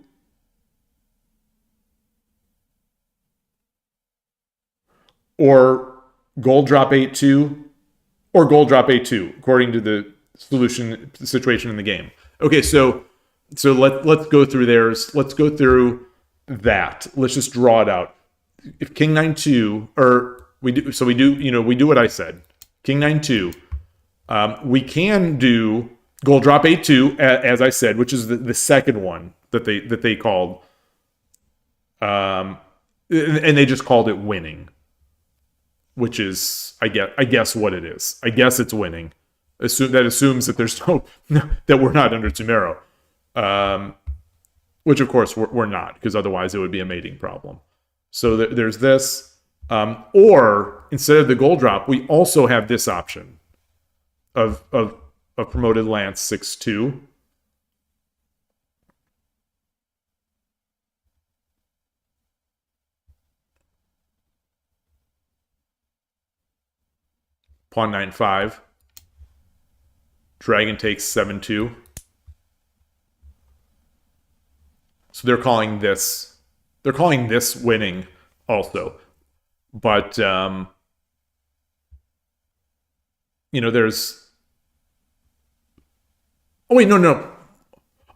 or gold drop 8-2, or gold drop A2, according to the solution situation in the game. Okay, so let's go through theirs. Let's go through that. Let's just draw it out. If king 9-2, or we do what I said. King 9-2. We can do gold drop A2, as I said, which is the second one that they called. And they just called it winning. Which is, I guess what it is. I guess it's winning. That assumes that there's that we're not under Tumero. Which of course we're not, because otherwise it would be a mating problem. So there's this. Or instead of the gold drop, we also have this option. of promoted lance 6-2. Pawn 9-5. Dragon takes 7-2. So they're calling this winning also. But there's oh wait, no.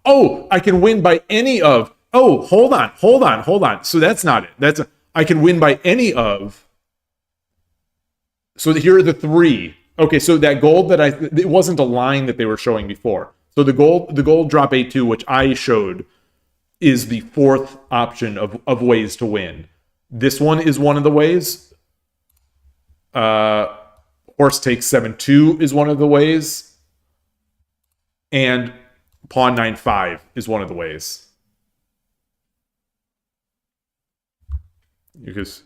Oh, I can win by any of. Oh, hold on. So that's not it. I can win by any of. So here are the three. Okay, so that gold it wasn't a line that they were showing before. So the gold drop 8-2, which I showed, is the fourth option of ways to win. This one is one of the ways. Horse takes 7-2 is one of the ways. And pawn 9-5 is one of the ways. Because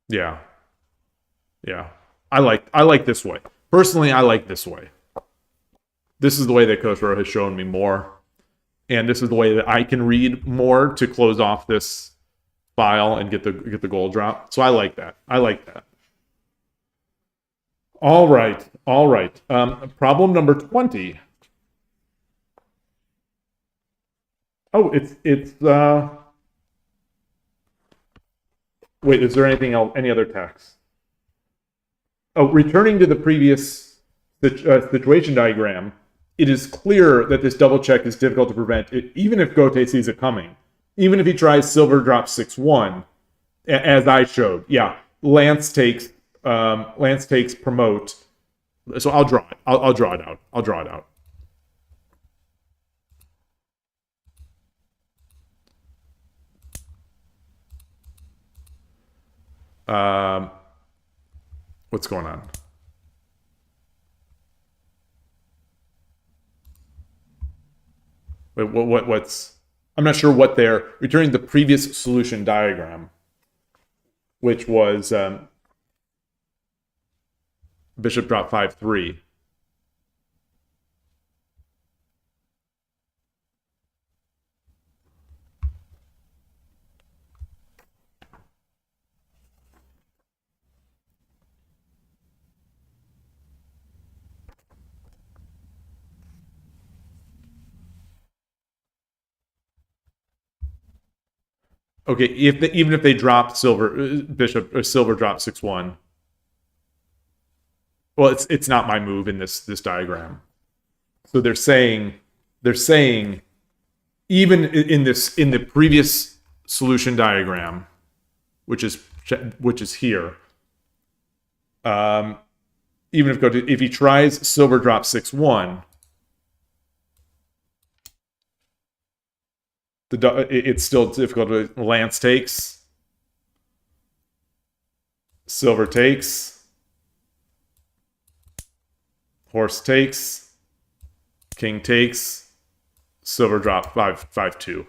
yeah. I like this way. Personally, I like this way. This is the way that Kotaro has shown me more. And this is the way that I can read more to close off this file and get the gold drop. So I like that. All right. Problem number 20. Oh, it's wait, is there anything else? Any other text? Oh, returning to the previous situation diagram, it is clear that this double check is difficult to prevent, even if Gote sees it coming. Even if he tries silver drop 6-1, as I showed. Yeah, Lance takes promote. So I'll draw it. I'll draw it out. What's going on? Wait, what's... I'm not sure what they're... Returning the previous solution diagram, which was bishop drop 5-3. Okay, even if they drop bishop or silver drop 6-1. Well, it's not my move in this diagram. So they're saying even in the previous solution diagram, which is here. Even if he tries silver drop 6-1, it's still difficult. Lance takes, silver takes, horse takes, king takes, silver drop 5-2.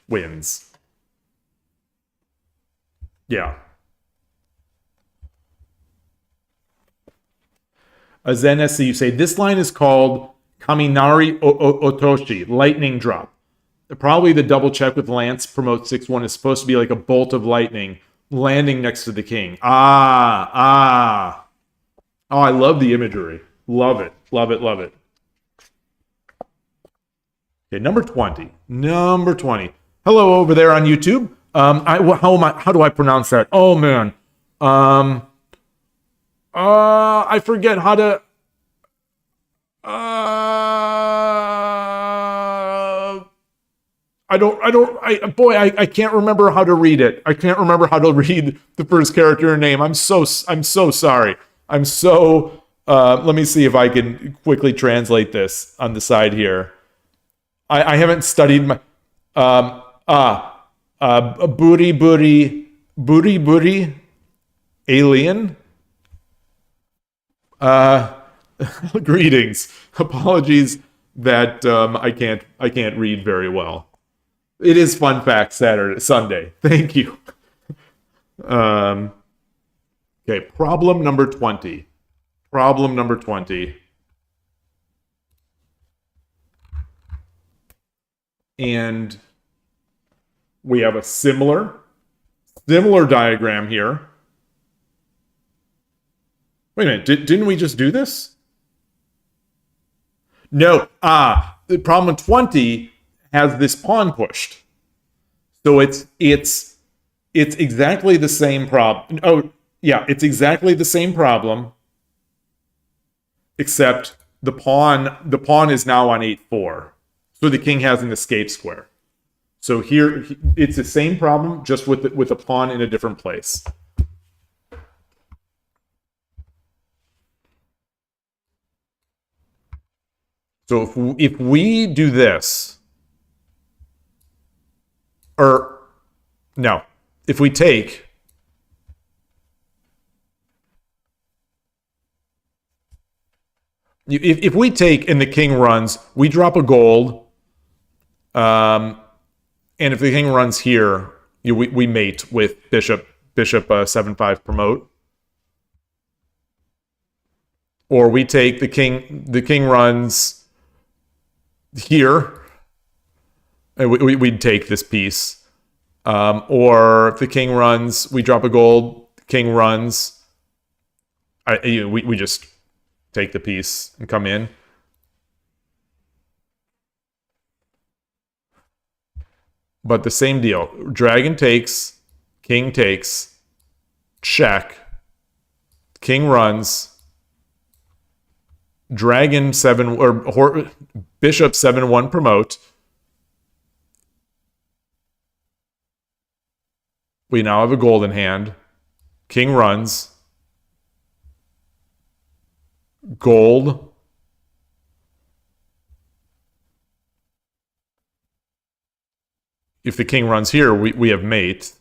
Wins. Yeah. A Zen SC, you say, this line is called Kaminari Otoshi, lightning drop. Probably the double check with Lance promotes 6-1 is supposed to be like a bolt of lightning landing next to the king. Oh, I love the imagery. Love it. Okay, number 20. Hello over there on YouTube. How do I pronounce that? Oh man. I forget how to I can't remember how to read it. I can't remember how to read the first character name. I'm so sorry. Let me see if I can quickly translate this on the side here. I haven't studied my booty alien. Greetings. Apologies that I can't read very well. It is Fun Fact Sunday. Thank you. Okay, problem number 20. Problem number 20. And we have a similar diagram here. Wait a minute, didn't we just do this? No, the problem 20 has this pawn pushed. So it's exactly the same problem. Oh, yeah, it's exactly the same problem, except the pawn is now on 8-4. So the king has an escape square. So here it's the same problem, just with a pawn in a different place. So if we do this, or no, if we take, if we take and the king runs, we drop a gold, and if the king runs here, we mate with bishop 7-5 promote. Or we take the king runs here, and we'd take this piece. Or if the king runs, we drop a gold, the king runs. We just take the piece and come in. But the same deal. Dragon takes, king takes, check, king runs, dragon 7 or bishop 7-1 promote. We now have a golden hand. King runs, gold. If the king runs here, we have mate.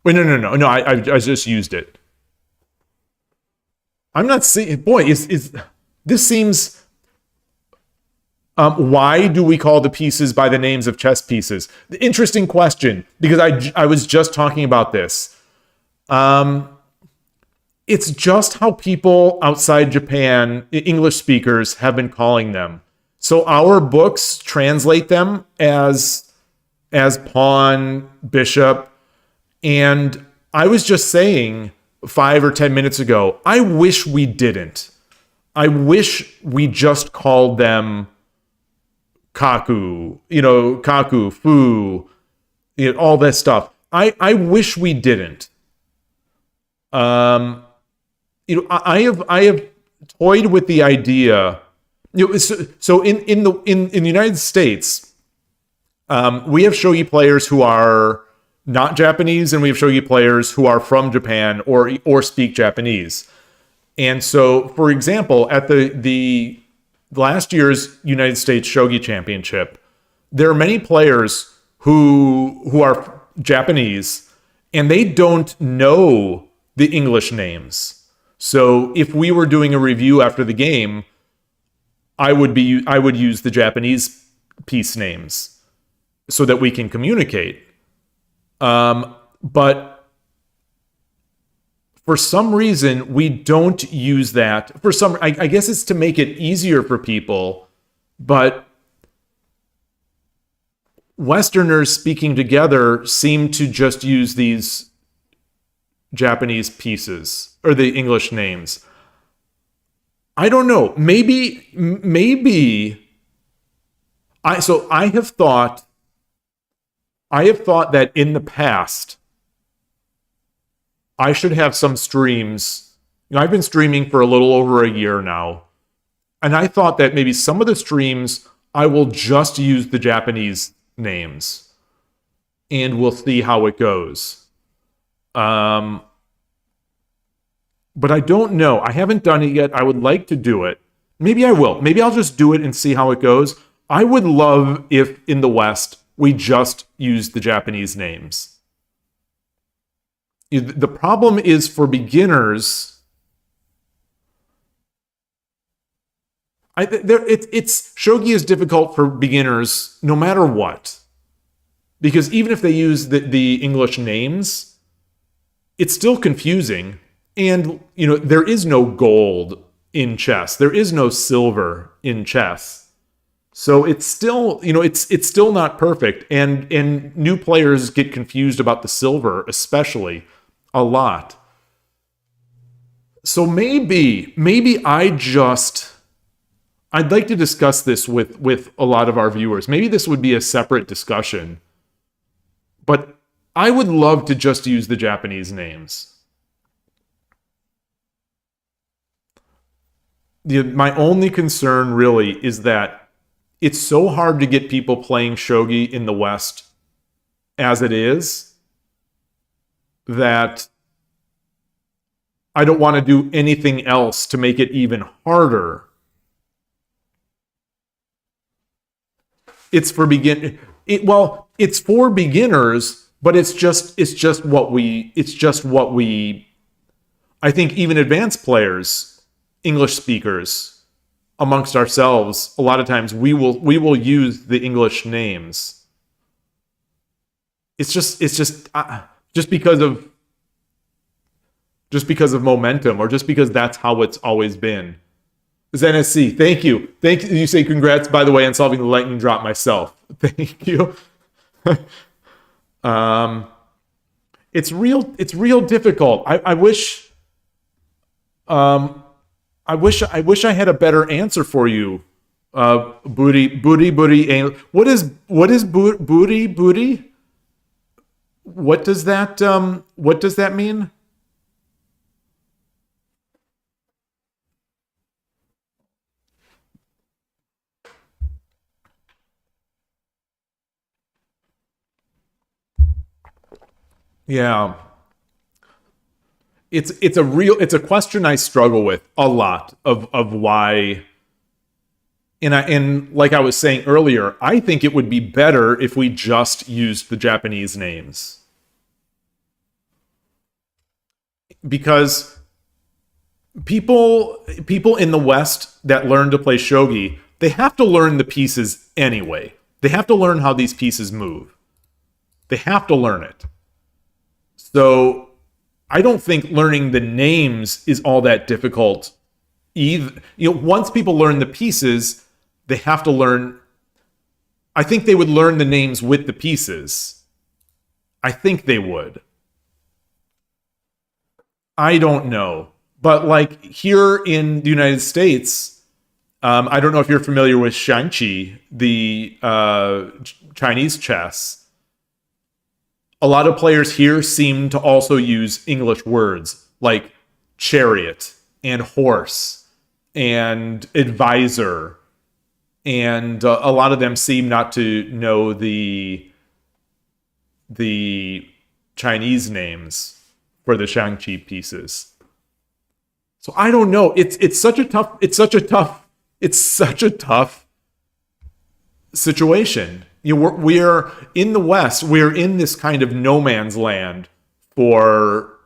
Wait, no. I just used it. I'm not seeing. Boy, is this seems. Why do we call the pieces by the names of chess pieces? Interesting question, because I was just talking about this. It's just how people outside Japan, English speakers, have been calling them. So our books translate them as pawn, bishop, and I was just saying 5 or 10 minutes ago, I wish we didn't. I wish we just called them kaku, kaku, fu, all this stuff. I wish we didn't. I have toyed with the idea. So in the United States, we have shogi players who are not Japanese, and we have shogi players who are from Japan or speak Japanese. And so, for example, at the last year's United States Shogi Championship, there are many players who are Japanese, and they don't know the English names. So if we were doing a review after the game, I would use the Japanese piece names so that we can communicate. But for some reason, we don't use that. I guess it's to make it easier for people, but Westerners speaking together seem to just use these Japanese pieces or the English names. I don't know. Maybe I have thought that in the past I should have some streams. I've been streaming for a little over a year now, and I thought that maybe some of the streams I will just use the Japanese names, and we'll see how it goes. But I don't know. I haven't done it yet. I would like to do it. Maybe I will. Maybe I'll just do it and see how it goes. I would love if in the West we just use the Japanese names. The problem is for beginners. Shogi is difficult for beginners no matter what. Because even if they use the English names, it's still confusing. And, there is no gold in chess. There is no silver in chess. So it's still, it's still not perfect. And new players get confused about the silver, especially, a lot. So maybe I'd like to discuss this with a lot of our viewers. Maybe this would be a separate discussion. But I would love to just use the Japanese names. My only concern really is that it's so hard to get people playing shogi in the West as it is that I don't want to do anything else to make it even harder. It's for it's for beginners, but it's just what we I think even advanced players, English speakers, amongst ourselves, a lot of times we will use the English names. It's just because of momentum, or just because that's how it's always been. ZNSC, thank you. Thank you. You say congrats, by the way, on solving the lightning drop myself. Thank you. It's real difficult. I wish I had a better answer for you. Booty. What is booty? What does that mean? Yeah. It's a question I struggle with a lot of why. And like I was saying earlier, I think it would be better if we just used the Japanese names. Because people in the West that learn to play shogi, they have to learn the pieces anyway. They have to learn how these pieces move. They have to learn it. So I don't think learning the names is all that difficult either. Once people learn the pieces, they have to learn. I think they would learn the names with the pieces. I think they would. I don't know. But like here in the United States, I don't know if you're familiar with Shangqi, the Chinese chess. A lot of players here seem to also use English words like chariot and horse and advisor. And a lot of them seem not to know the Chinese names for the Shangqi pieces. So I don't know. It's such a tough situation. We're in the West. We're in this kind of no man's land for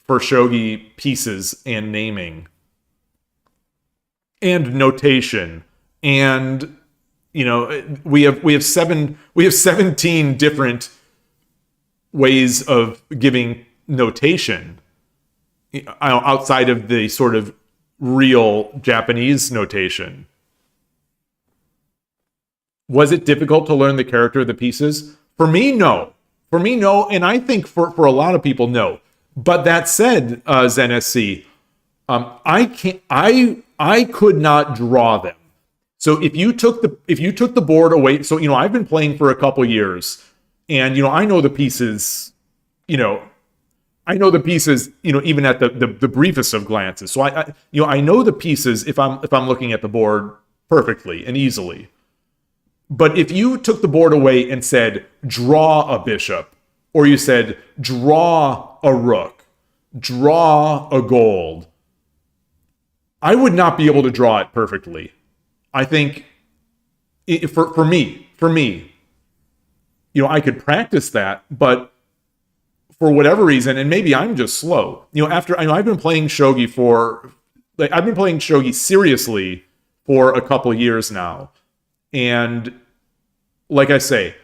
shogi pieces and naming and notation, and we have 17 different ways of giving notation outside of the sort of real Japanese notation. Was it difficult to learn the character of the pieces? For me, no. And I think for a lot of people, no. But that said, ZenSC, I could not draw them. So if you took the board away, so I've been playing for a couple years, and I know the pieces, I know the pieces, even at the briefest of glances. So I know the pieces if I'm looking at the board perfectly and easily. But if you took the board away and said, draw a bishop, or you said, draw a rook, draw a gold, I would not be able to draw it perfectly. I think for me, I could practice that, but for whatever reason, and maybe I'm just slow. I've been playing shogi I've been playing shogi seriously for a couple years now. And like I say,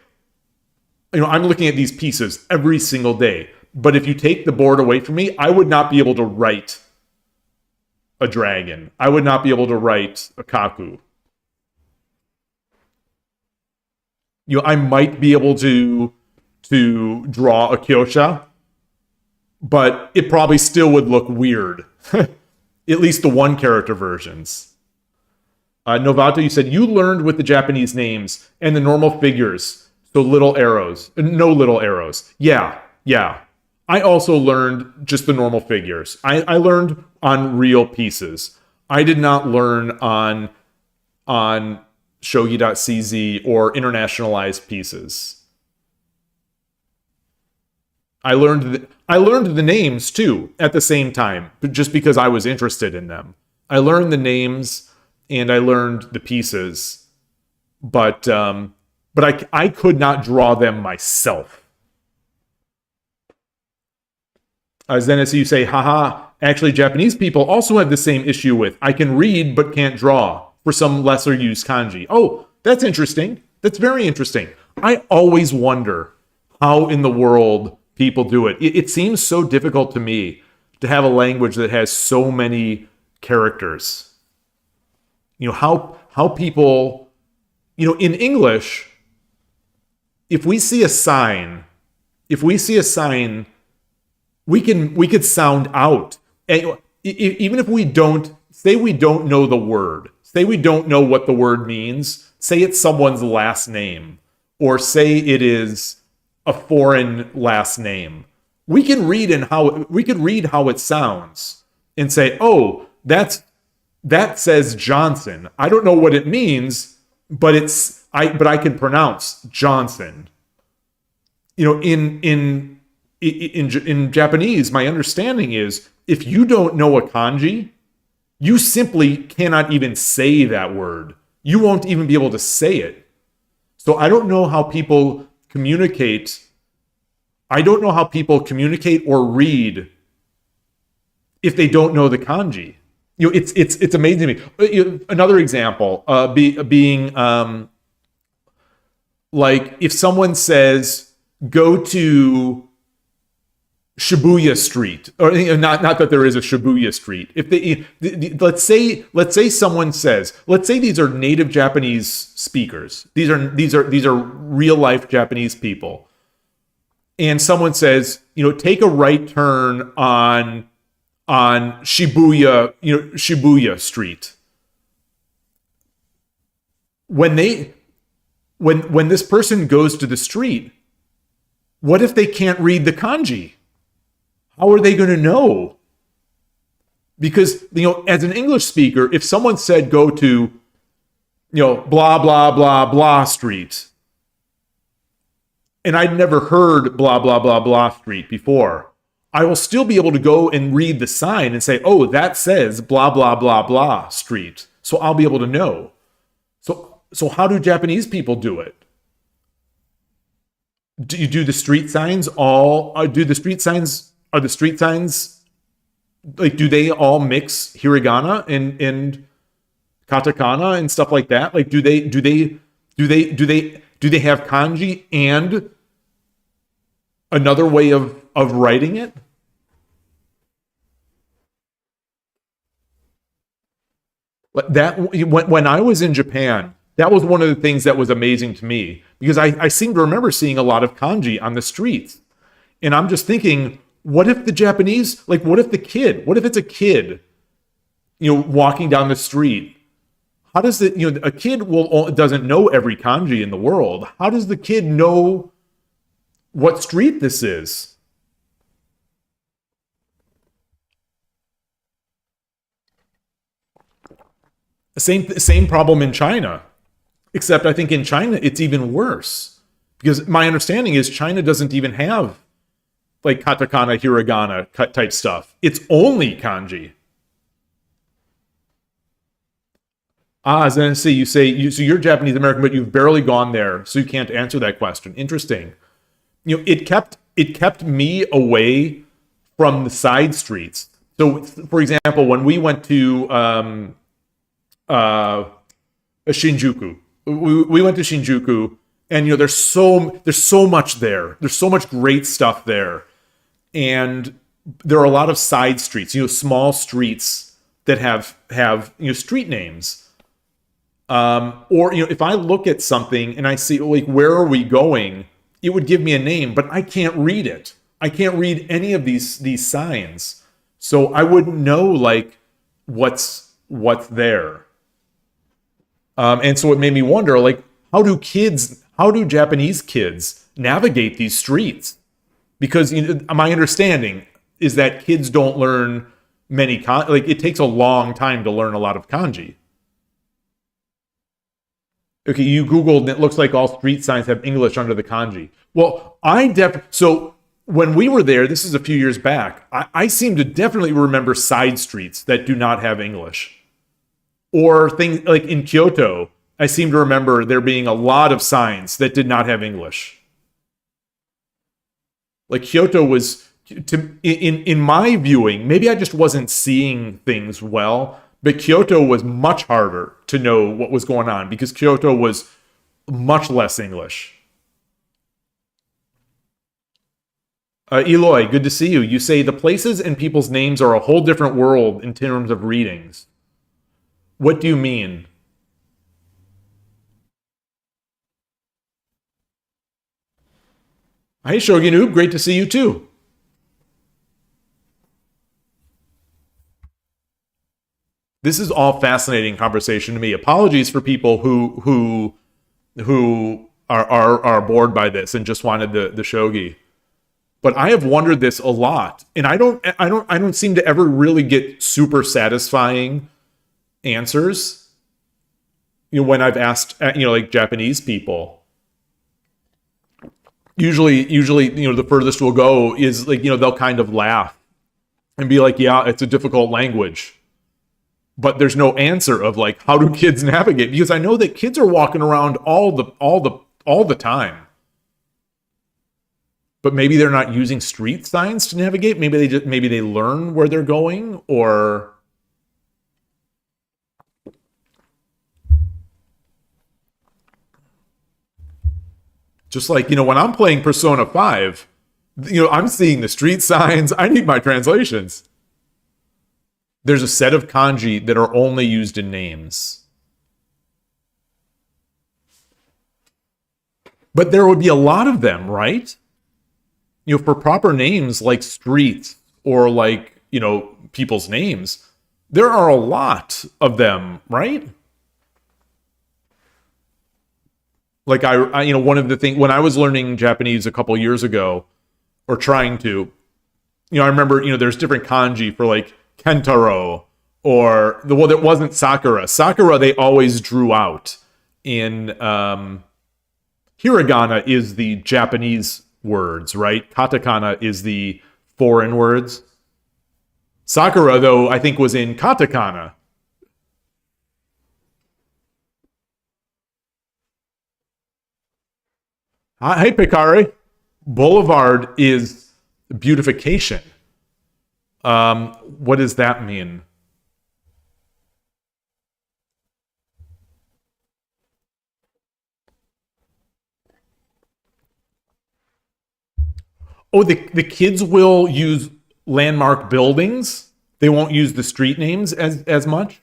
I'm looking at these pieces every single day. But if you take the board away from me, I would not be able to write a dragon. I would not be able to write a kaku. I might be able to draw a kyosha, but it probably still would look weird. At least the one character versions. Novato, you said you learned with the Japanese names and the normal figures, so little arrows, no little arrows. Yeah. I also learned just the normal figures. I learned on real pieces. I did not learn on Shogi.cz or internationalized pieces. I learned the names too at the same time, but just because I was interested in them. I learned the names and I learned the pieces, but I could not draw them myself. Zenis, you say, haha, actually Japanese people also have the same issue with, I can read but can't draw for some lesser used kanji. Oh, that's interesting. That's very interesting. I always wonder how in the world people do it. It seems so difficult to me to have a language that has so many characters. How people, in English, if we see a sign, we could sound out. And even if we don't know the word, say we don't know what the word means, say it's someone's last name, or say it is a foreign last name. We can read how it sounds and say, oh, that says Johnson. I don't know what it means, but I can pronounce Johnson. In Japanese, my understanding is if you don't know a kanji, you simply cannot even say that word. You won't even be able to say it. So I don't know how people communicate. I don't know how people communicate or read if they don't know the kanji. It's amazing to me. Another example being like if someone says go to Shibuya Street, or not that there is a Shibuya Street. Let's say someone says, let's say these are native Japanese speakers. These are real life Japanese people, and someone says, take a right turn on Shibuya, Shibuya Street. When this person goes to the street, what if they can't read the kanji? How are they going to know? Because, as an English speaker, if someone said go to, blah, blah, blah, blah street, and I'd never heard blah, blah, blah, blah street before, I will still be able to go and read the sign and say, oh, that says blah, blah, blah, blah street. So I'll be able to know. So how do Japanese people do it? Do the street signs are the street signs, like, do they all mix hiragana and katakana and stuff like that? Like, do they have kanji and another way of writing it? That when I was in Japan, that was one of the things that was amazing to me, because I seem to remember seeing a lot of kanji on the streets, and I'm just thinking, what if the Japanese, like, what if it's a kid, walking down the street? How does a kid doesn't know every kanji in the world. How does the kid know what street this is? Same problem in China, except I think in China it's even worse, because my understanding is China doesn't even have like katakana, hiragana type stuff. It's only kanji. Zensi, you say so you're Japanese American, but you've barely gone there, so you can't answer that question. Interesting. It kept me away from the side streets. So, for example, when we went to Shinjuku, we went to Shinjuku, And there's so much there. There's so much great stuff there. And there are a lot of side streets, small streets that have street names. Or if I look at something and I see like where are we going, it would give me a name, but I can't read it. I can't read any of these signs, so I wouldn't know like what's there. And so it made me wonder, like, how do Japanese kids navigate these streets? Because my understanding is that kids don't learn many like it takes a long time to learn a lot of kanji. Okay, you Googled and it looks like all street signs have English under the kanji. Well, so when we were there, this is a few years back, I seem to definitely remember side streets that do not have English. Or things like in Kyoto, I seem to remember there being a lot of signs that did not have English. Like Kyoto was, in my viewing, maybe I just wasn't seeing things well, but Kyoto was much harder to know what was going on because Kyoto was much less English. Eloy, good to see you. You say the places and people's names are a whole different world in terms of readings. What do you mean? Hey, Shogi Noob, great to see you too. This is all fascinating conversation to me. Apologies for people who are bored by this and just wanted the shogi. But I have wondered this a lot, and I don't seem to ever really get super satisfying answers. When I've asked like Japanese people, usually the furthest we'll go is like they'll kind of laugh and be like, yeah, it's a difficult language. But there's no answer of like, how do kids navigate? Because I know that kids are walking around all the time. But maybe they're not using street signs to navigate. Maybe they learn where they're going, or just like when I'm playing Persona 5, I'm seeing the street signs. I need my translations. There's a set of kanji that are only used in names. But there would be a lot of them, right? For proper names like streets or like, people's names, there are a lot of them, right? Like I one of the things when I was learning Japanese a couple years ago, or trying to, I remember, there's different kanji for like Kentaro, or that wasn't Sakura. Sakura they always drew out in hiragana is the Japanese words, right? Katakana is the foreign words. Sakura, though, I think was in katakana. Hey, Picari. Boulevard is beautification. What does that mean? Oh, the kids will use landmark buildings. They won't use the street names as much.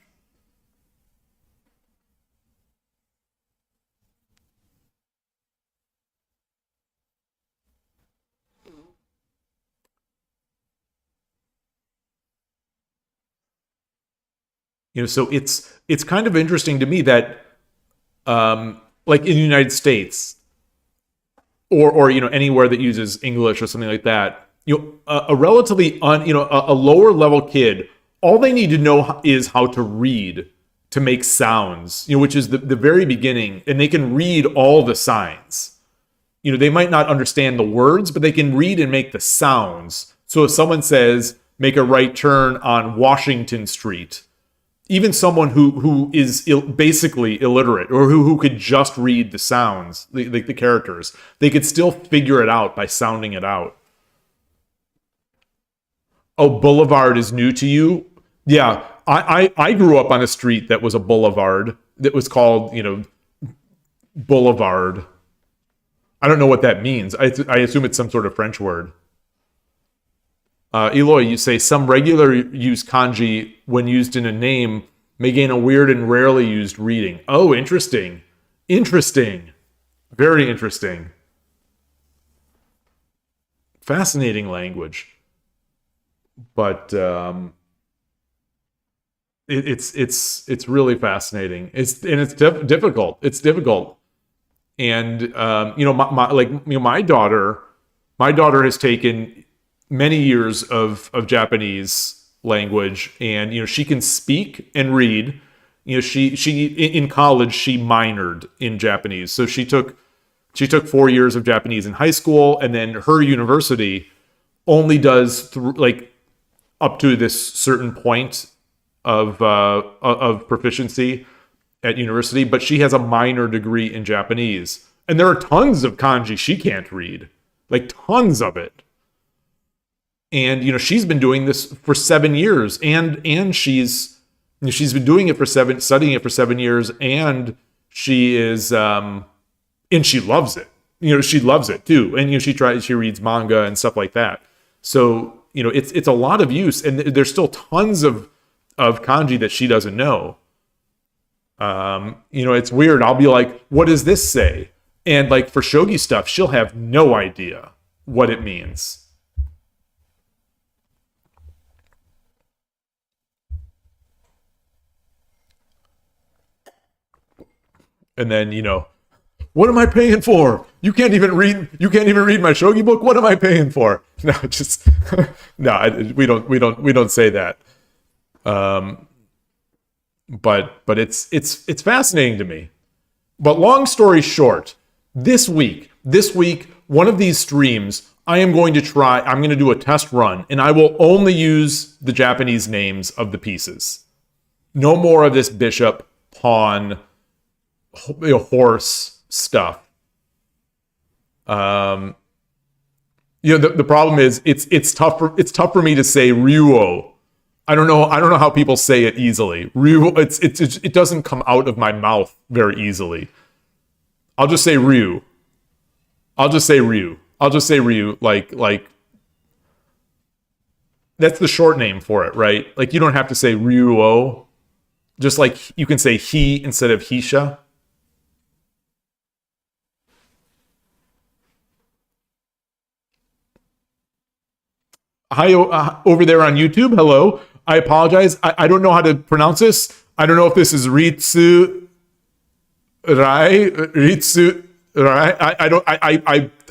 So it's kind of interesting to me that, like in the United States, or anywhere that uses English or something like that, a relatively a lower level kid, all they need to know is how to read to make sounds, which is the very beginning, and they can read all the signs. They might not understand the words, but they can read and make the sounds. So if someone says make a right turn on Washington Street, even someone who is basically illiterate, or who could just read the sounds, the characters, they could still figure it out by sounding it out. Oh, boulevard is new to you? Yeah, I grew up on a street that was a boulevard that was called, Boulevard. I don't know what that means. I assume it's some sort of French word. Eloy, you say some regular use kanji when used in a name may gain a weird and rarely used reading. Oh, interesting. Interesting. Very interesting. Fascinating language. But it's really fascinating. It's difficult. It's difficult. And my daughter has taken many years of Japanese language, and she can speak and read. She in college she minored in Japanese, so she took 4 years of Japanese in high school, and then her university only does up to this certain point of proficiency at university, but she has a minor degree in Japanese, and there are tons of kanji she can't read, like tons of it. And she's been doing this for 7 years, and she's been doing it for studying it for 7 years, and she is and she loves it. She loves it too, and she reads manga and stuff like that. So it's a lot of use, and there's still tons of kanji that she doesn't know. It's weird. I'll be like, what does this say? And like for shogi stuff, she'll have no idea what it means. And then, what am I paying for? You can't even read my shogi book. What am I paying for? No, just no. We don't say that. But it's fascinating to me. But long story short, this week, one of these streams, I'm going to do a test run, and I will only use the Japanese names of the pieces. No more of this bishop, pawn, horse stuff. The problem is it's tough for me to say Ryuo. I don't know how people say it easily. Ryu, it doesn't come out of my mouth very easily. I'll just say Ryu. Like that's the short name for it, right? Like you don't have to say Ryuo. Just like you can say he instead of Hisha. Hi, over there on YouTube. Hello. I apologize. I don't know how to pronounce this. I don't know if this is Ritsu Rai.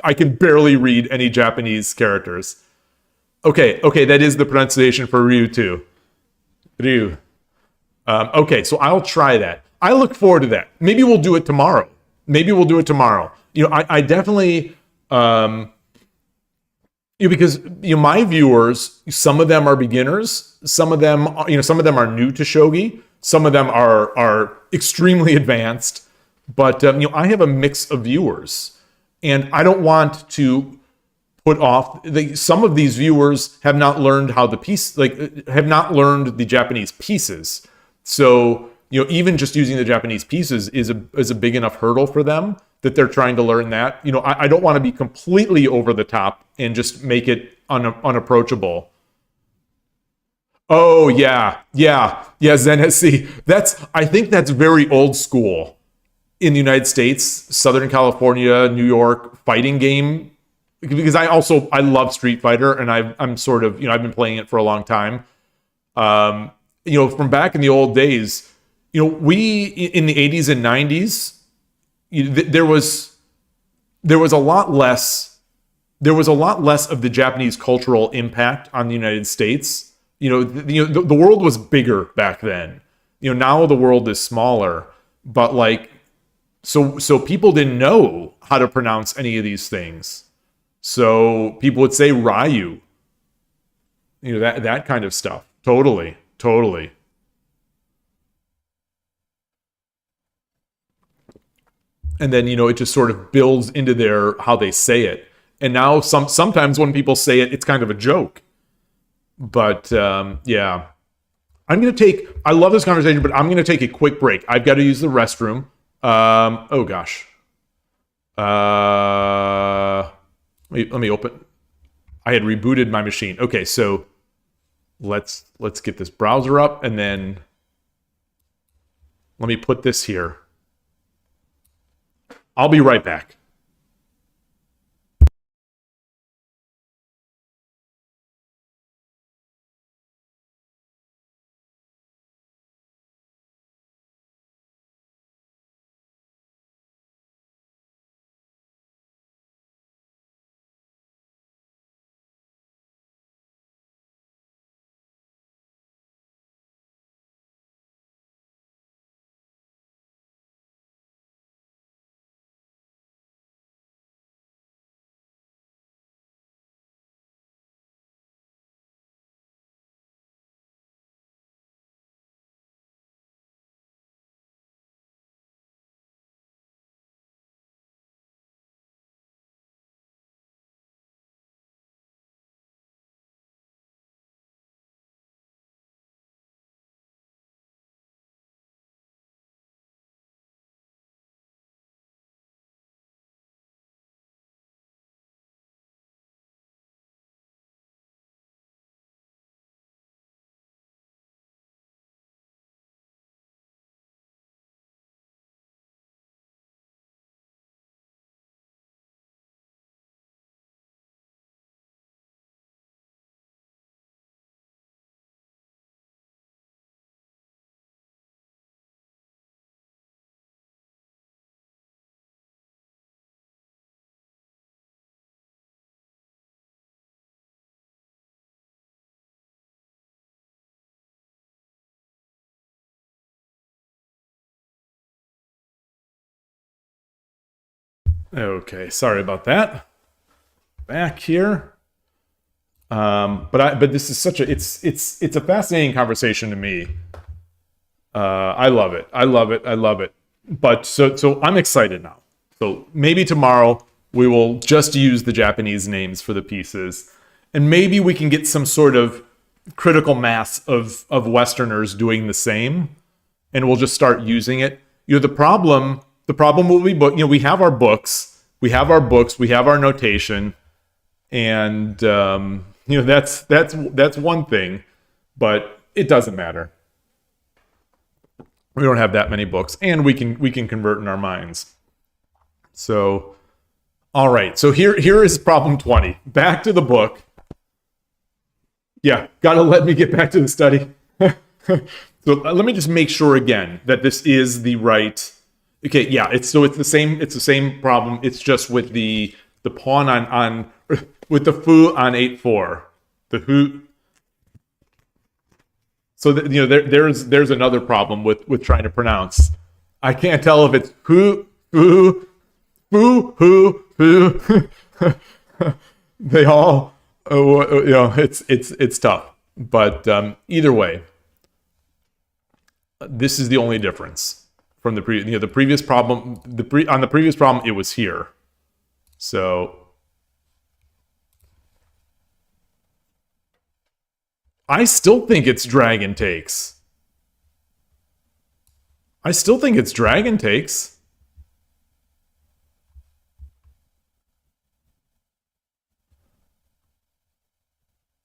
I can barely read any Japanese characters. Okay, that is the pronunciation for Ryu too. Ryu. Okay, so I'll try that. I look forward to that. Maybe we'll do it tomorrow. I definitely. Because my viewers, some of them are beginners, some of them are new to shogi, some of them are extremely advanced, but I have a mix of viewers, and I don't want to put off. Some of these viewers have not learned have not learned the Japanese pieces, so even just using the Japanese pieces is a big enough hurdle for them that they're trying to learn that. I don't want to be completely over the top and just make it unapproachable. Oh yeah, Zen. See, I think that's very old school in the United States, Southern California, New York fighting game. Because I love Street Fighter, and I'm sort of I've been playing it for a long time. From back in the old days, we in the 80s and 90s. There was a lot less of the Japanese cultural impact on the United States. The world was bigger back then. Now the world is smaller, but so people didn't know how to pronounce any of these things. So people would say Ryu. That kind of stuff. Totally. And then, it just sort of builds into how they say it. And now sometimes when people say it, it's kind of a joke. But, yeah. I love this conversation, but I'm going to take a quick break. I've got to use the restroom. Oh, gosh. Let me open. I had rebooted my machine. Okay, so let's get this browser up, and then let me put this here. I'll be right back. Okay, sorry about that. Back here. But this is such a it's a fascinating conversation to me. I love it. I love it. I love it. But so I'm excited now. So maybe tomorrow we will just use the Japanese names for the pieces, and maybe we can get some sort of critical mass of Westerners doing the same, and we'll just start using it. The problem will be, we have our books, we have our notation, and that's one thing, but it doesn't matter. We don't have that many books, and we can convert in our minds. So, all right. So here is problem 20. Back to the book. Yeah, gotta let me get back to the study. So let me just make sure again that this is the right. Okay, yeah. It's the same. It's the same problem. It's just with the pawn on with the foo on 8-4. The who. So there's another problem with trying to pronounce. I can't tell if it's who. They all, it's tough. But either way, this is the only difference from the previous problem. On the previous problem, it was here. So I still think it's dragon takes.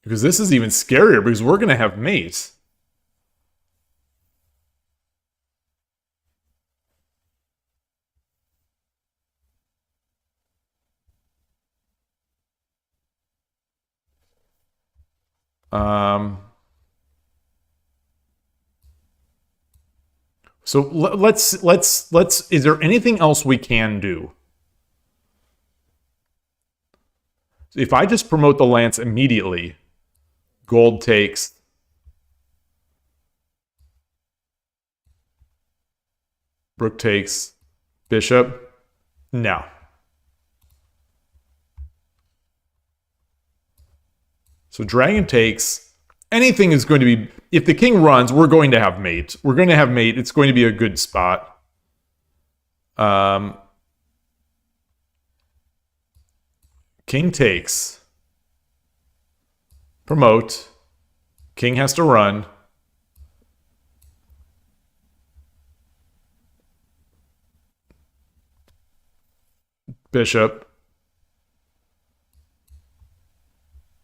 Because this is even scarier because we're going to have mate. So let's. Is there anything else we can do? If I just promote the lance immediately, gold takes. Rook takes. Bishop. No. So dragon takes. Anything is going to be... If the king runs, we're going to have mate. It's going to be a good spot. King takes. Promote. King has to run. bishop.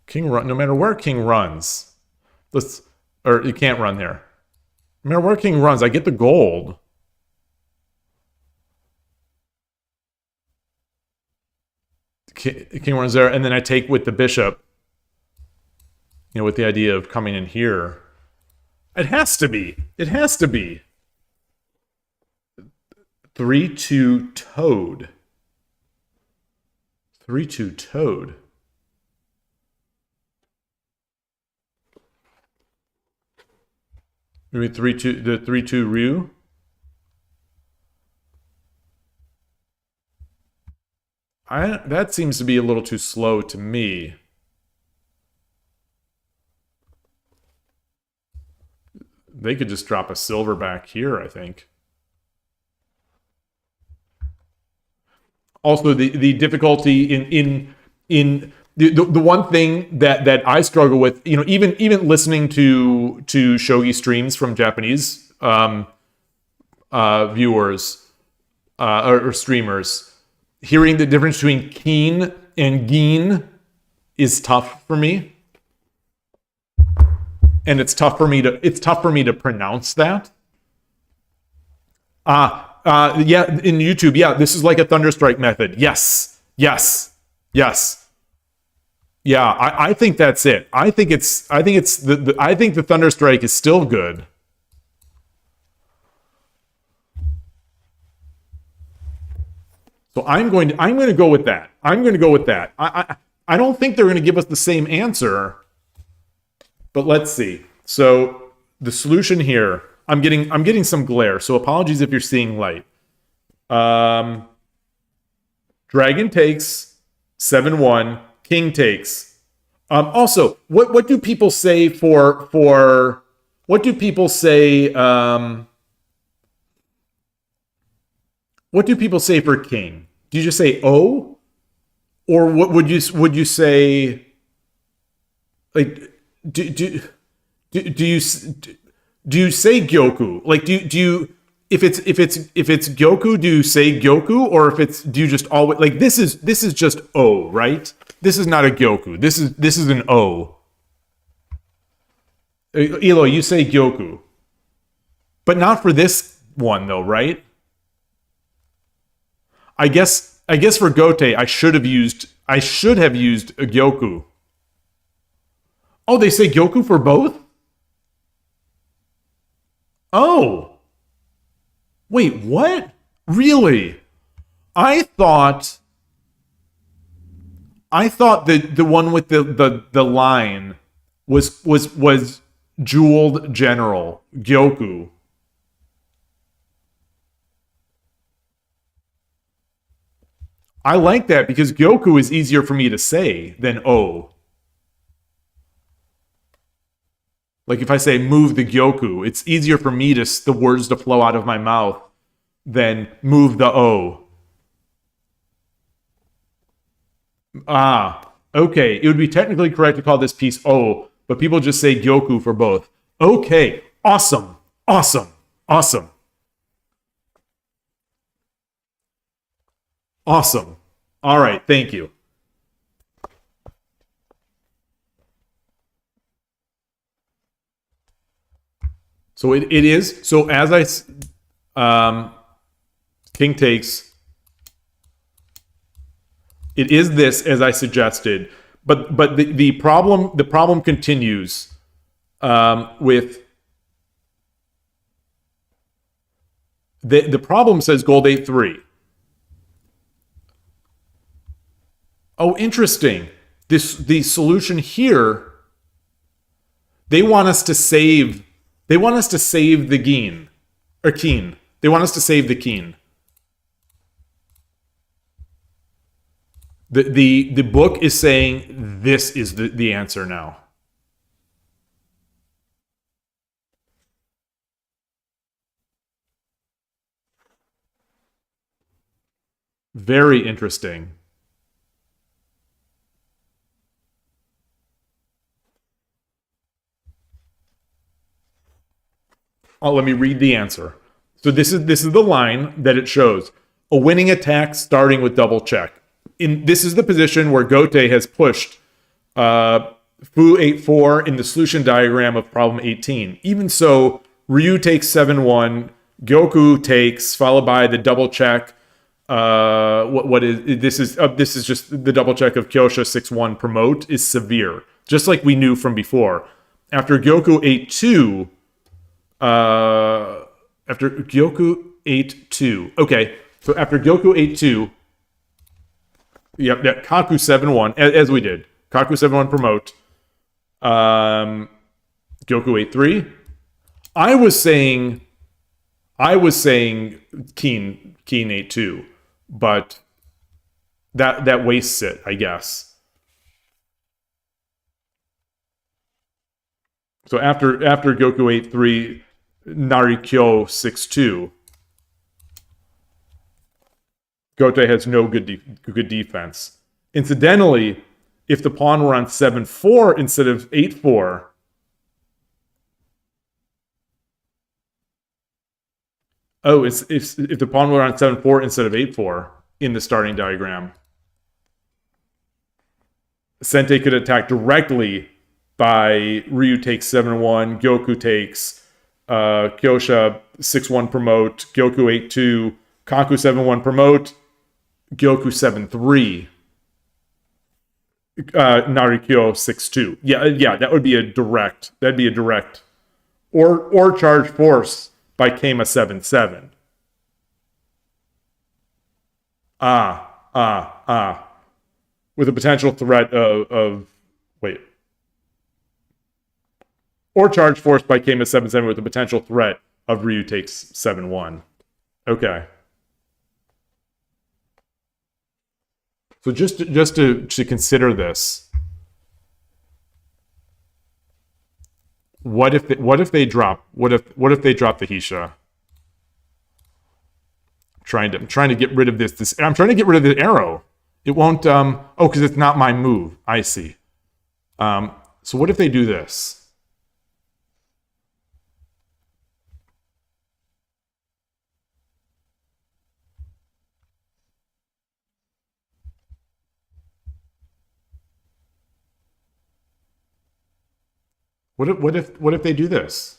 King run, no matter where king runs. Or you can't run there. No matter where king runs, I get the gold. King runs there, and then I take with the bishop. You know, with the idea of coming in here. It has to be. It has to be. 3-2 toad. 3-2 toad. Maybe 3-2, the 3-2 Ryu. That seems to be a little too slow to me. They could just drop a silver back here, I think. Also, the difficulty in the one thing that I struggle with, you know, even listening to shogi streams from Japanese viewers or streamers, hearing the difference between keen and gin is tough for me, and it's tough for me to pronounce that. Yeah, in YouTube, yeah, this is like a Thunderstrike method. Yes. Yeah, I think that's it. I think the Thunderstrike is still good. So I'm going to go with that. I don't think they're going to give us the same answer, but let's see. So the solution here, I'm getting some glare, so apologies if you're seeing light. Dragon takes 7-1, king takes. Also, what do people say for what do people say for king? Do you just say O? Or what would you say, like, do you say Gyoku? Like, do you if it's Gyoku, do you say Gyoku, or do you just always, like, this is just O, right? This is not a Gyoku. This is an O. Elo, you say Gyoku, but not for this one though, right? I guess for Gote, I should have used a Gyoku. Oh, they say Gyoku for both? Oh. Wait, what? Really? I thought that the one with the line was Jeweled General, Gyoku. I like that because Gyoku is easier for me to say than O. Like if I say move the Gyoku, it's easier for me the words to flow out of my mouth than move the O. Okay. It would be technically correct to call this piece O, but people just say Gyoku for both. Okay. Awesome. Awesome. All right. Thank you. So it is. So as king takes. It is this, as I suggested, but the problem continues with the problem says gold 8-3. Oh, interesting. The solution here. They want us to save the Gin or Keen. They want us to save the Keen. The book is saying this is the answer now. Very interesting. Oh, let me read the answer. So this is the line that it shows. a winning attack starting with double check. This is the position where Gote has pushed Fu 8-4 in the solution diagram of problem 18. Even so, Ryu takes 7-1, Gyoku takes, followed by the double check. What is this? This is just the double check of Kyosha 6-1 promote is severe, just like we knew from before. After Gyoku 8-2, after Gyoku 8-2, okay. So after Gyoku 8-2, yep, Kaku 7-1, as we did. Kaku 7-1 promote. Gyoku 8-3. I was saying Keen 8-2, but that wastes it, I guess. So after Gyoku 8-3, Narikyo 6-2. Gote has no good defense. Incidentally, if the pawn were on 7-4 instead of 8-4, if the pawn were on 7-4 instead of 8-4 in the starting diagram, Sente could attack directly by Ryu takes 7-1, Gyoku takes, Kyosha 6-1 promote, Gyoku 8-2, Kaku 7-1 promote, Gyoku 7-3, Narikyo 6-2. Yeah, that would be a direct. That'd be a direct. Or charge force by Kema 7-7. With a potential threat of wait. Or charge force by Kema 7-7 with a potential threat of Ryu takes 7-1. Okay. So just to consider this, what if they drop the Hisha? I'm trying to get rid of this. I'm trying to get rid of the arrow. It won't. Because it's not my move. I see. So what if they do this? What if they do this?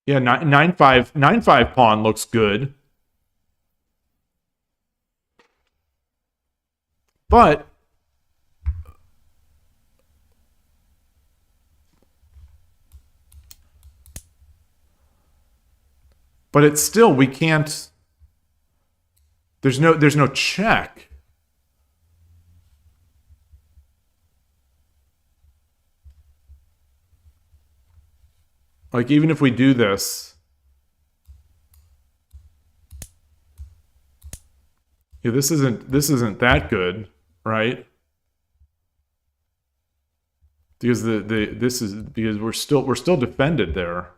Yeah, 9-5 pawn looks good. But it's still, we can't. There's no check. Like, even if we do this, yeah, this isn't that good, right? Because because we're still defended there.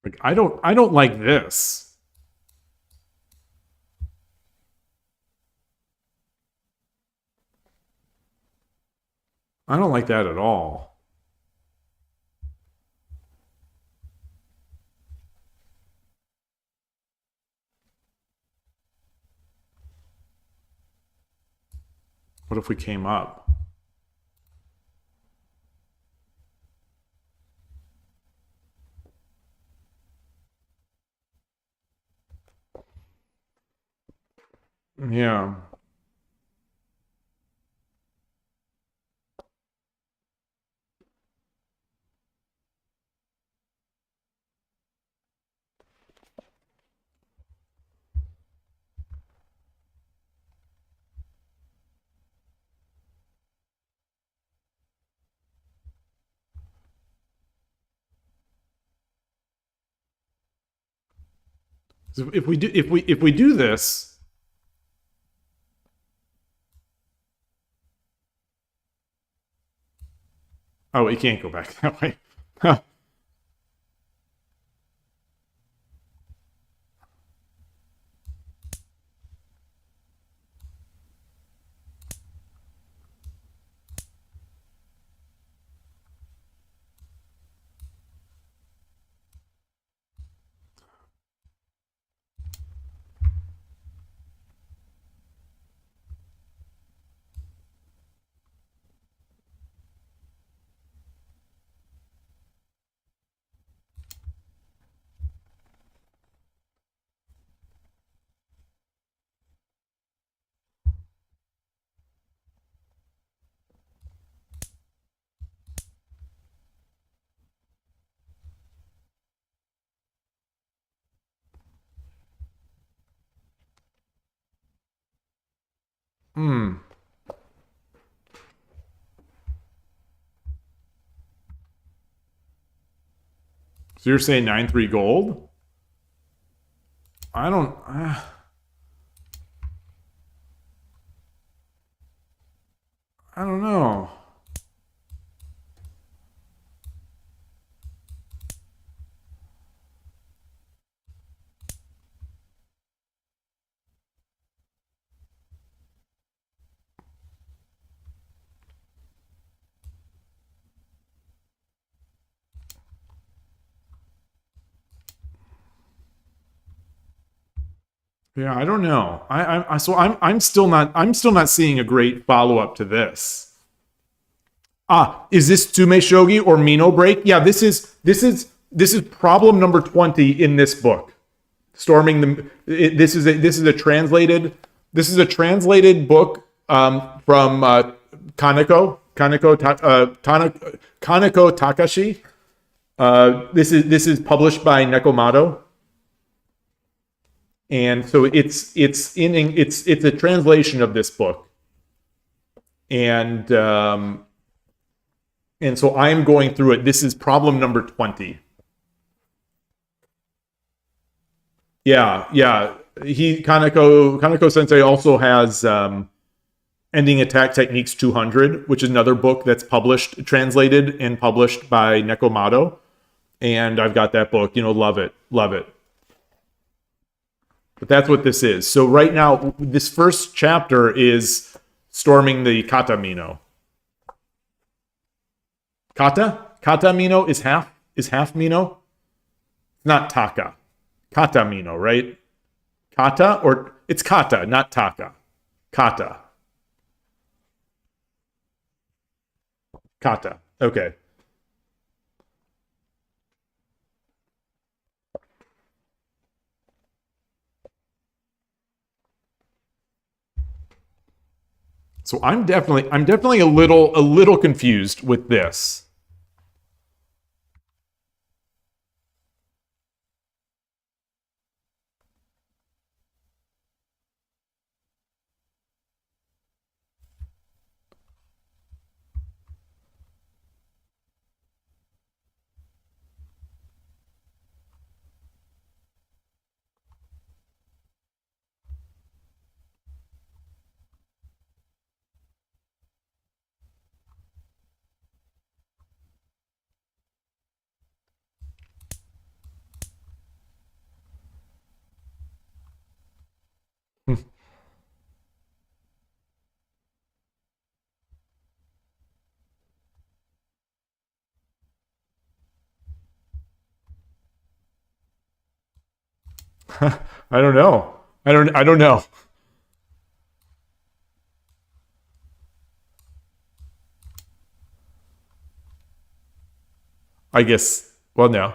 Like, I don't like this. I don't like that at all. What if we came up? Yeah. So if we do this, oh, it can't go back that way. Hmm. So you're saying 9-3 gold? I don't. I don't know. Yeah, I don't know. I'm still not seeing a great follow up to this. Is this Tsume Shogi or Mino Break? Yeah, this is problem number 20 in this book. Storming the this is a translated book from Kaneko Takashi. This is published by Nekomato. And so it's a translation of this book, and so I'm going through it. This is problem number 20. Yeah. Kaneko Sensei also has Ending Attack Techniques 200, which is another book that's translated and published by Nekomato, and I've got that book. Love it. But that's what this is. So right now, this first chapter is storming the Kata Mino. Kata Mino is half Mino. Not Taka. Kata Mino, right? Kata, or it's Kata, not Taka. Kata. Okay. So I'm definitely a little confused with this. I don't know. I don't know. I guess. Well, no.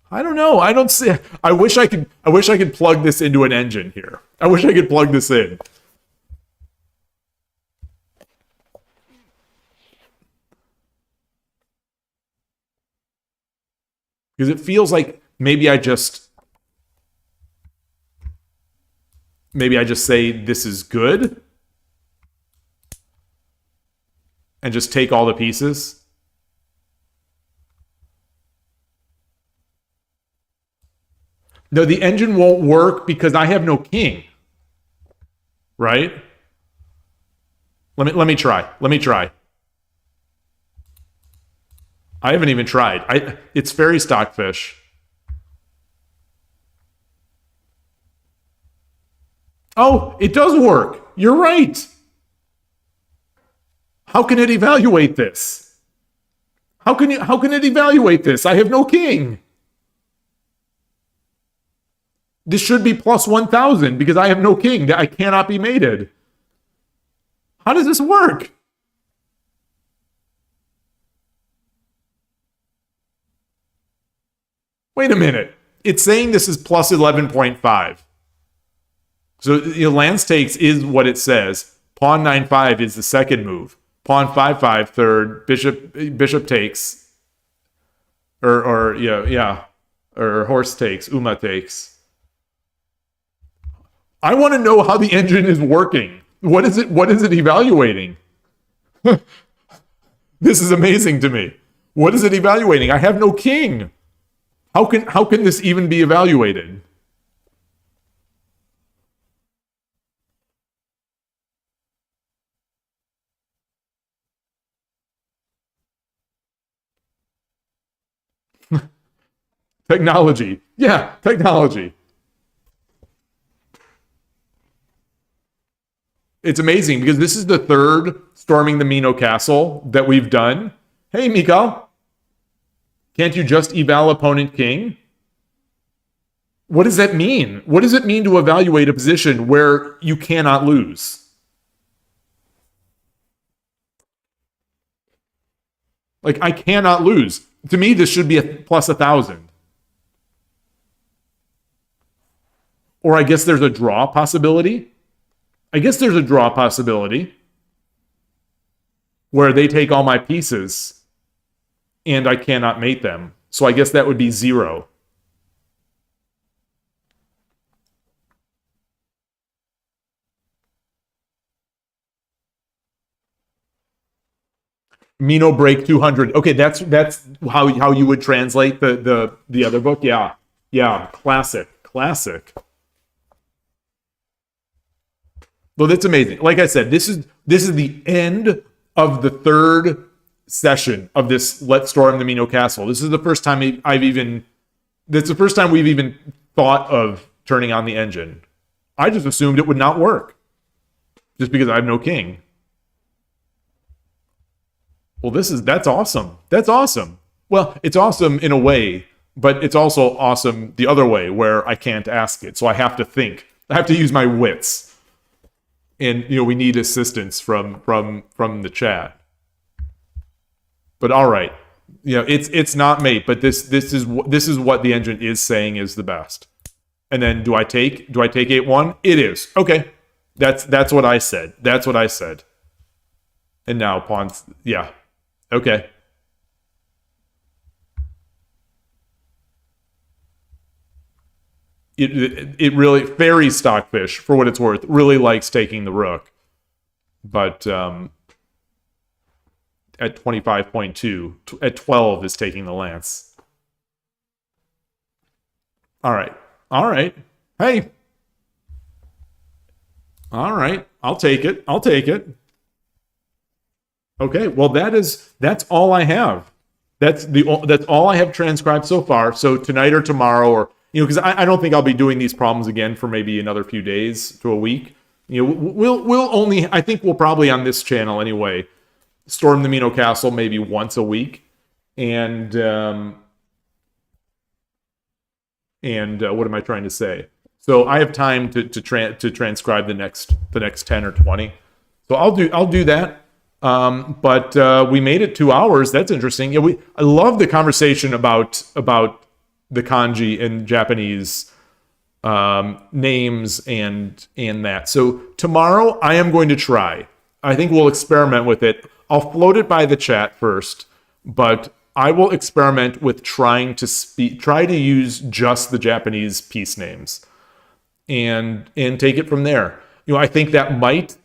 I don't know. I don't see. I wish I could plug this into an engine here. I wish I could plug this in. Because it feels like maybe I just say this is good and just take all the pieces. No, the engine won't work because I have no king. Right? Let me try. Let me try. I haven't even tried. It's fairy stockfish. Oh, it does work. You're right. How can it evaluate this? How can it evaluate this? I have no king. This should be plus 1,000 because I have no king. I cannot be mated. How does this work? Wait a minute. It's saying this is plus 11.5. So land takes is what it says. Pawn 9-5 is the second move. Pawn 5-5 third. Bishop takes. Or horse takes. Uma takes. I want to know how the engine is working. What is it evaluating? This is amazing to me. What is it evaluating? I have no king. How can this even be evaluated? Technology. Yeah, technology. It's amazing because this is the third Storming the Mino Castle that we've done. Hey, Mikal. Can't you just eval opponent king? What does that mean? What does it mean to evaluate a position where you cannot lose? Like, I cannot lose. To me, this should be a plus 1,000. Or I guess there's a draw possibility. I guess there's a draw possibility where they take all my pieces and I cannot mate them. So I guess that would be 0. Mino break 200. Okay, that's how you would translate the other book. Yeah. Classic. Well, that's amazing. Like I said, this is the end of the third session of this Let's Storm the Mino Castle. This is the first time that's the first time we've even thought of turning on the engine. I just assumed it would not work just because I have no king. Well, that's awesome. That's awesome. Well, it's awesome in a way, but it's also awesome the other way where I can't ask it. So I have to think. I have to use my wits. And we need assistance from the chat. But all right, it's not mate, but this is what the engine is saying is the best. And then do I take 8-1? It is. Okay. That's what I said. That's what I said. And now pawns, yeah. Okay. It really, fairy stockfish, for what it's worth, really likes taking the rook. But at 25.2, at 12 is taking the lance. All right. Hey. All right. I'll take it. Okay. Well, that's all I have. That's all I have transcribed so far. So tonight or tomorrow, or because I don't think I'll be doing these problems again for maybe another few days to a week. I think we'll probably on this channel anyway storm the Mino Castle maybe once a week, and what am I trying to say? So I have time to transcribe the next 10 or 20. So I'll do that. But we made it 2 hours. That's interesting. I love the conversation about the kanji and Japanese names and that. So tomorrow I am going to try. I think we'll experiment with it. I'll float it by the chat first, but I will experiment with try to use just the Japanese piece names and take it from there. I think that might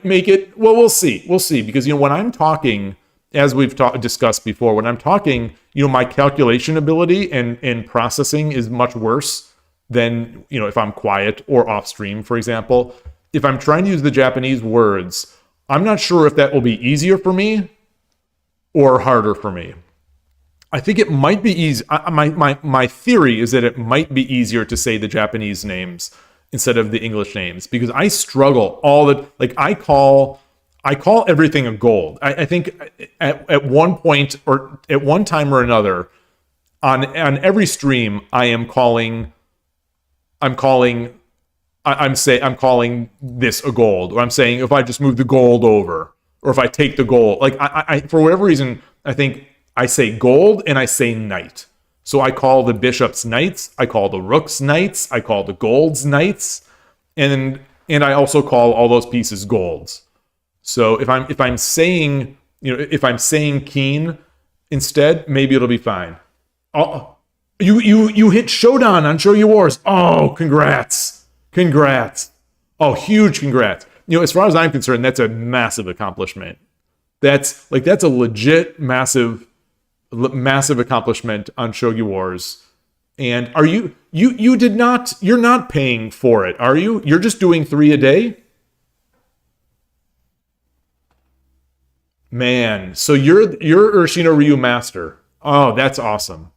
make it, well, we'll see because when I'm talking as we've discussed before, when I'm talking, my calculation ability and processing is much worse than, if I'm quiet or off stream, for example. If I'm trying to use the Japanese words, I'm not sure if that will be easier for me or harder for me. I think it might be easy. My theory is that it might be easier to say the Japanese names instead of the English names, because I struggle I call everything a gold. I think at one point or at one time or another on every stream I'm calling this a gold, or I'm saying if I just move the gold over, or if I take the gold, I for whatever reason, I think I say gold and I say knight. So I call the bishops knights, I call the rooks knights, I call the golds knights, and I also call all those pieces golds. So if I'm saying keen instead, maybe it'll be fine. Oh, you hit Shodan on Shogi Wars. Oh, congrats. Oh, huge congrats. As far as I'm concerned, that's a massive accomplishment. That's a legit massive accomplishment on Shogi Wars. And are you're not paying for it, are you? You're just doing 3 a day? Man, so you're Urshino Ryu master. Oh, that's awesome.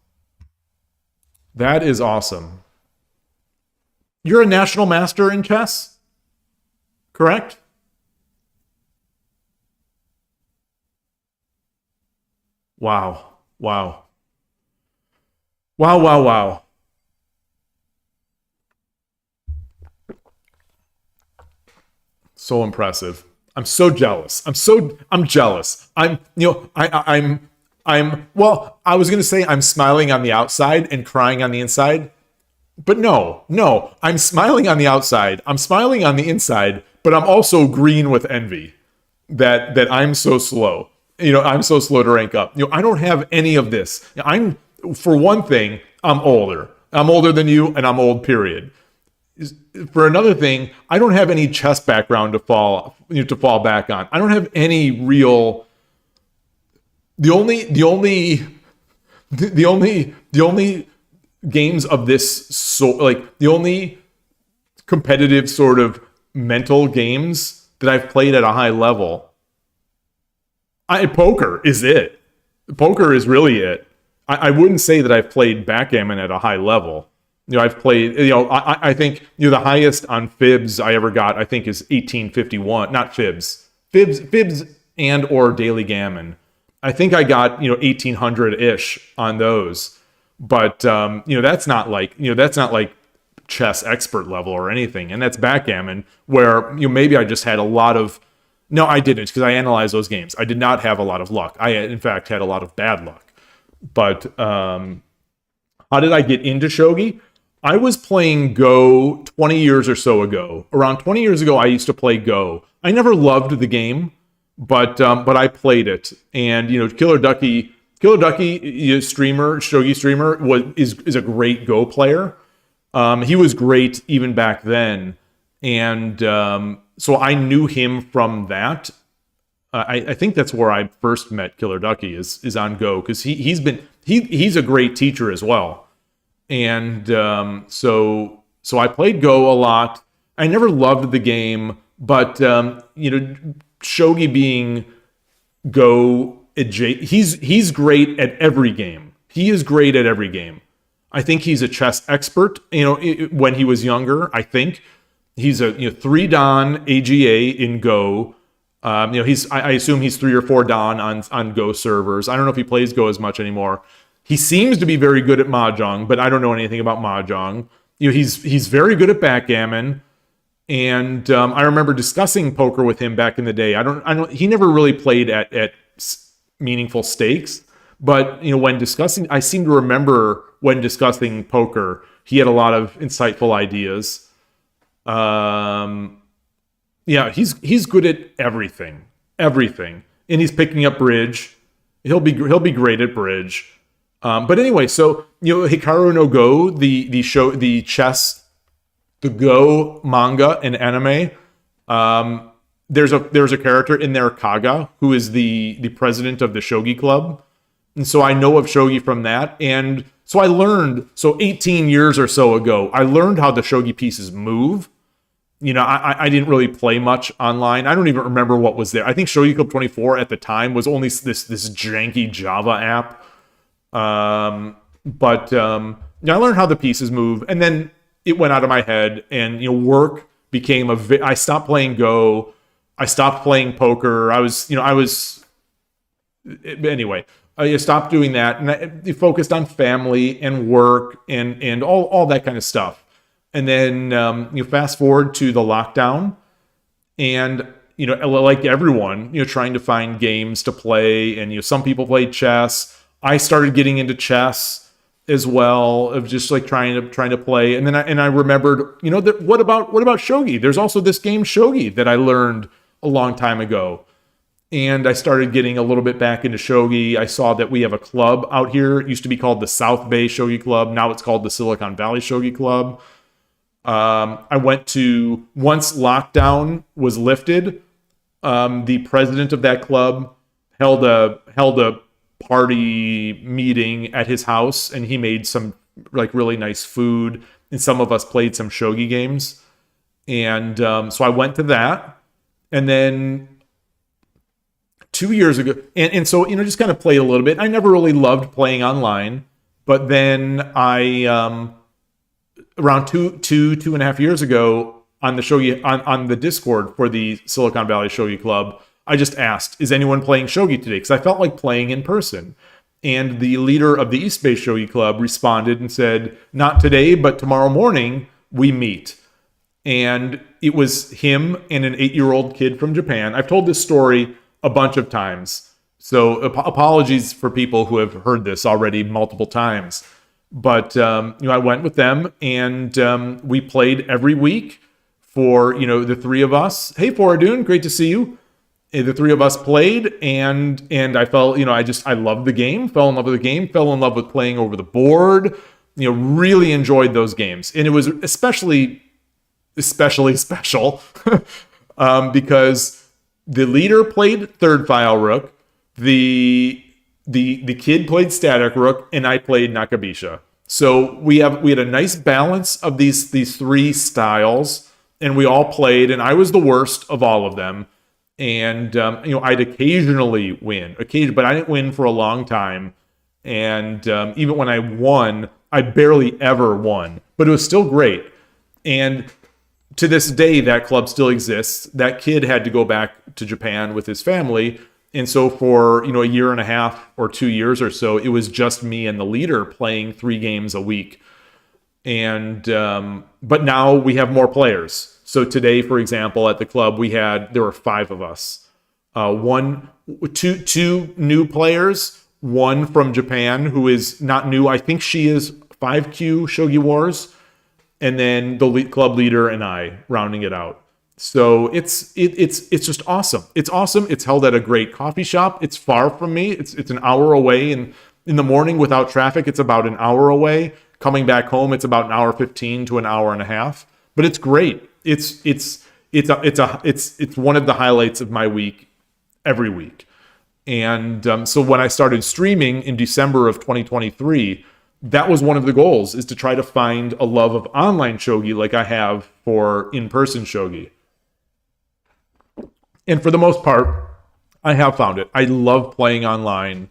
That is awesome. You're a national master in chess? Correct? Wow. Wow. Wow, wow, wow. So impressive. I'm so jealous. I'm jealous. Well, I was going to say I'm smiling on the outside and crying on the inside. But no, I'm smiling on the outside. I'm smiling on the inside, but I'm also green with envy that I'm so slow. I'm so slow to rank up. I don't have any of this. For one thing, I'm older. I'm older than you, and I'm old, period. For another thing, I don't have any chess background to fall back on. I don't have any real. The only games of this sort, the only competitive sort of mental games that I've played at a high level, poker is it. Poker is really it. I wouldn't say that I've played backgammon at a high level. I've played, I think, the highest on fibs I ever got, I think, is 1851. Not fibs. Fibs and or daily gammon. I think I got, 1800-ish on those. But, that's not like chess expert level or anything. And that's backgammon, where, maybe I just had a lot of, no, I didn't, because I analyzed those games. I did not have a lot of luck. I, in fact, had a lot of bad luck. But how did I get into Shogi? I was playing Go 20 years or so ago. Around 20 years ago, I used to play Go. I never loved the game, but I played it. And Killer Ducky, Shogi streamer, is a great Go player. He was great even back then, and so I knew him from that. I think that's where I first met Killer Ducky is on Go, because he's a great teacher as well. And so I played Go a lot. I never loved the game, but Shogi being Go he's great at every game. He is great at every game. I think he's a chess expert. When he was younger, I think he's a 3 Dan AGA in Go. I assume he's 3 or 4 Dan on Go servers. I don't know if he plays Go as much anymore. He seems to be very good at Mahjong, but I don't know anything about Mahjong. He's very good at backgammon, and I remember discussing poker with him back in the day. He never really played at meaningful stakes, but when discussing, I seem to remember when discussing poker, he had a lot of insightful ideas. Yeah, he's good at everything, and he's picking up bridge. He'll be great at bridge. But anyway, so Hikaru no Go, the Go manga and anime, there's a character in there, Kaga, who is the president of the Shogi Club. And so I know of Shogi from that. And so I learned, so 18 years or so ago, I learned how the Shogi pieces move. I didn't really play much online. I don't even remember what was there. I think Shogi Club 24 at the time was only this janky Java app. But I learned how the pieces move, and then it went out of my head. And work became I stopped playing Go. I stopped playing poker. Anyway. I stopped doing that, and I focused on family and work and all that kind of stuff. And then you fast forward to the lockdown, and like everyone, trying to find games to play. And some people played chess. I started getting into chess as well, of just like trying to play. And then I remembered, what about Shogi? There's also this game Shogi that I learned a long time ago. And I started getting a little bit back into Shogi. I saw that we have a club out here. It used to be called the South Bay Shogi Club. Now it's called the Silicon Valley Shogi Club. I went to, once lockdown was lifted, the president of that club held a party meeting at his house, and he made some like really nice food, and some of us played some Shogi games. And so I went to that, and then 2 years ago, and so just kind of played a little bit. I never really loved playing online, but then I around two and a half years ago on the Shogi on the Discord for the Silicon Valley Shogi Club, I just asked, is anyone playing Shogi today? Because I felt like playing in person. And the leader of the East Bay Shogi Club responded and said, not today, but tomorrow morning we meet. And it was him and an 8-year-old kid from Japan. I've told this story a bunch of times, so apologies for people who have heard this already multiple times. But I went with them, and we played every week for the three of us. Hey, Foradun, great to see you. And the three of us played, and I felt I loved the game, fell in love with the game, fell in love with playing over the board. Really enjoyed those games, and it was especially special because the leader played third file rook, the kid played static rook, and I played Nakabisha. So we had a nice balance of these three styles, and we all played, and I was the worst of all of them. And I'd occasionally win, but I didn't win for a long time. And even when I won, I barely ever won, but it was still great. And to this day, that club still exists. That kid had to go back to Japan with his family. And so for, a year and a half or 2 years or so, it was just me and the leader playing 3 games a week. And, but now we have more players. So today, for example, at the club, there were 5 of us. Two new players, one from Japan who is not new. I think she is 5Q Shogi Wars. And then the club leader and I rounding it out. So it's just awesome. It's awesome. It's held at a great coffee shop. It's far from me. It's an hour away, and in the morning without traffic, it's about an hour away. Coming back home, it's about an hour 15 to an hour and a half. But it's great. It's one of the highlights of my week every week. And so when I started streaming in December of 2023. That was one of the goals, is to try to find a love of online shogi like I have for in-person shogi. And for the most part, I have found it. I love playing online.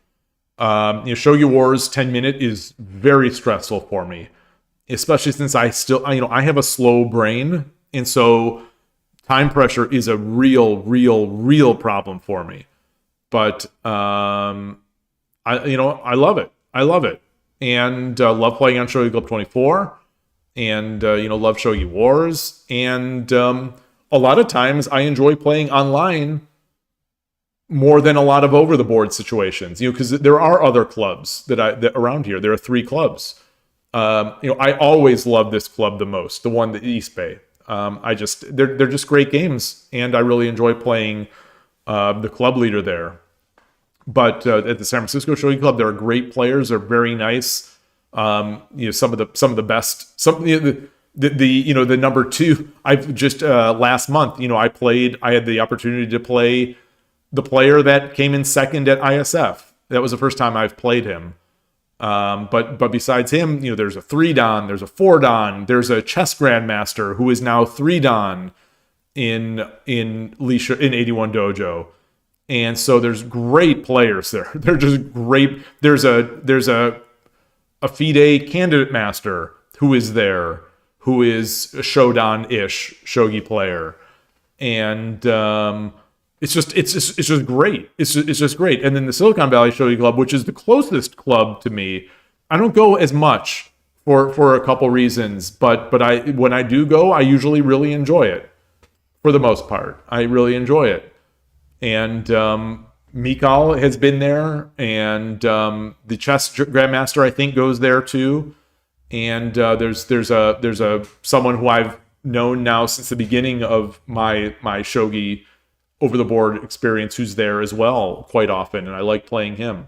Shogi Wars 10-minute is very stressful for me, especially since I have a slow brain, and so time pressure is a real problem for me. But I love it. I love it. And love playing on Shogi Club 24, and love Shogi Wars, and a lot of times I enjoy playing online more than a lot of over the board situations. Because there are other clubs that around here. There are 3 clubs. I always love this club the most, the one, the East Bay. They're just great games, and I really enjoy playing the club leader there. But at the San Francisco Shogi Club, there are great players. They're very nice. Some of the best. the number two. I've just last month, I had the opportunity to play the player that came in second at ISF. That was the first time I've played him. But besides him, there's a 3-dan, there's a 4-dan, there's a chess grandmaster who is now 3-dan in 81 Dojo. And so there's great players there. They're just great. There's a FIDE candidate master who is there, who is a Shodan-ish shogi player. And it's just great. It's just great. And then the Silicon Valley Shogi Club, which is the closest club to me, I don't go as much for a couple reasons, but when I do go, I usually really enjoy it. For the most part, I really enjoy it. And Mikal has been there, and the chess grandmaster I think goes there too. And there's someone who I've known now since the beginning of my shogi over the board experience who's there as well quite often, and I like playing him.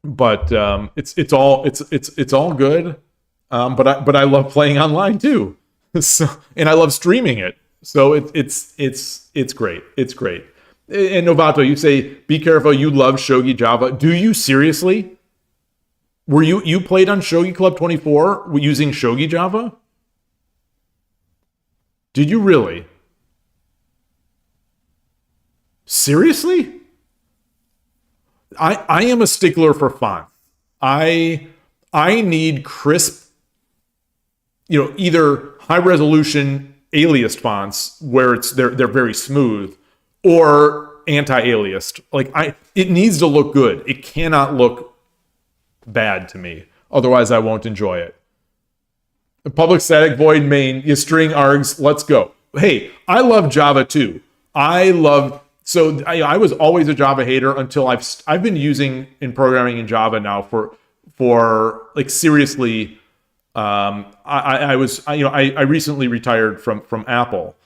But it's all good. But I love playing online too. So, and I love streaming it. So it's great. It's great. And Novato, you say, be careful, you love Shogi Java. Do you seriously? Were you played on Shogi Club 24 using Shogi Java? Did you really? Seriously? I am a stickler for font. I need crisp, either high resolution aliased fonts where they're very smooth, or anti-aliased. It needs to look good. It cannot look bad to me. Otherwise, I won't enjoy it. The public static void main, you string args, let's go. Hey, I love Java too. I was always a Java hater until I've been using in programming in Java now for seriously. I recently retired from Apple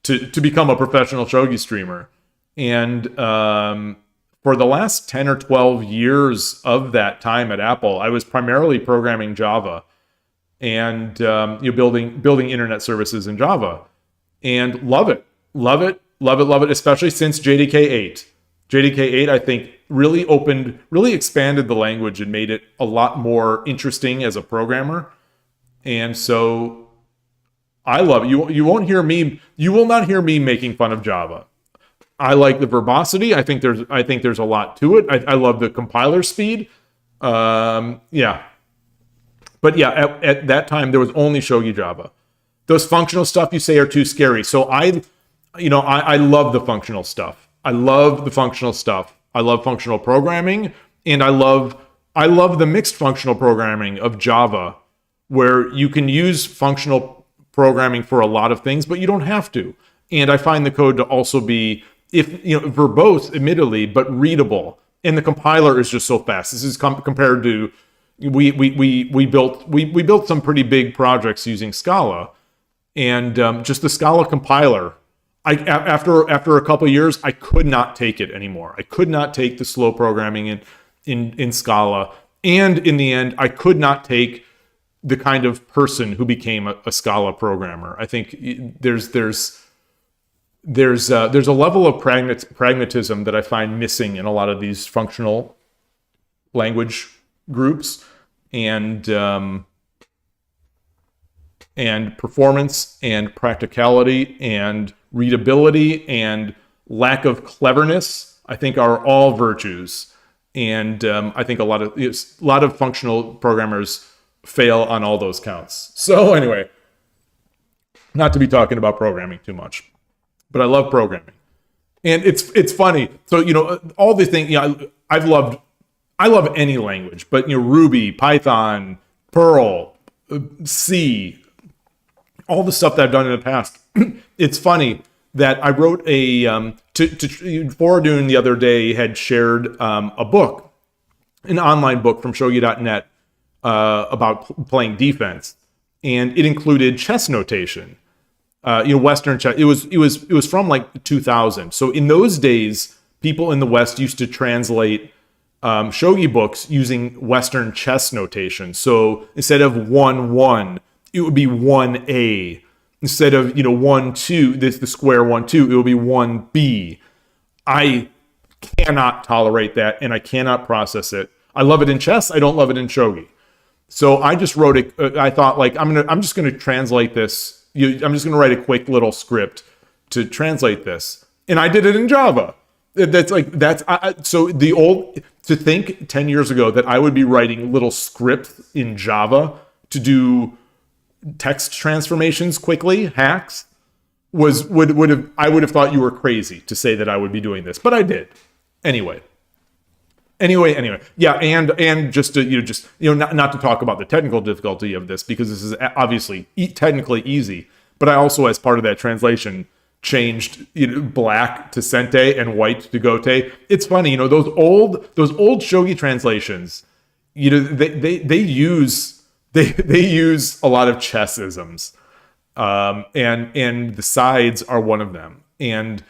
to become a professional shogi streamer, and for the last 10 or 12 years of that time at Apple, I was primarily programming Java and building internet services in Java, and love it, especially since JDK 8. JDK 8, I think, really expanded the language and made it a lot more interesting as a programmer. And so I love it. You will not hear me making fun of Java. I like the verbosity. I think there's a lot to it. I love the compiler speed. Yeah. But yeah, at that time there was only Shogi Java. Those functional stuff you say are too scary. So I love the functional stuff. I love the functional stuff. I love functional programming, and I love the mixed functional programming of Java, where you can use functional programming for a lot of things, but you don't have to. And I find the code to also be, verbose, admittedly, but readable. And the compiler is just so fast. This is compared to we built some pretty big projects using Scala, and just the Scala compiler. After a couple of years, I could not take it anymore. I could not take the slow programming in Scala, and in the end, I could not take the kind of person who became a Scala programmer. I think there's a level of pragmatism that I find missing in a lot of these functional language groups, and performance and practicality and readability and lack of cleverness, I think, are all virtues. And I think a lot of functional programmers fail on all those counts. So anyway, not to be talking about programming too much, but I love programming, and it's funny. So all the things. I love any language, but Ruby, Python, Perl, C, all the stuff that I've done in the past. It's funny that I wrote Foradun the other day had shared a book, an online book from Shogi.net about playing defense, and it included chess notation, Western chess. It was from 2000. So in those days, people in the West used to translate shogi books using Western chess notation. So instead of 1-1, it would be 1A instead of, 1, 2, this the square 1, 2, it will be 1B. I cannot tolerate that, and I cannot process it. I love it in chess. I don't love it in shogi. So I just wrote it. I thought, like, I'm just gonna translate this. I'm just gonna write a quick little script to translate this, and I did it in Java. So to think 10 years ago that I would be writing little scripts in Java to do text transformations quickly, hacks, I would have thought you were crazy to say that I would be doing this, but I did. Anyway. Yeah, and just to not to talk about the technical difficulty of this, because this is obviously technically easy, but I also, as part of that translation, changed black to sente and white to gote. It's funny, those old shogi translations, they use a lot of chessisms, and the sides are one of them. And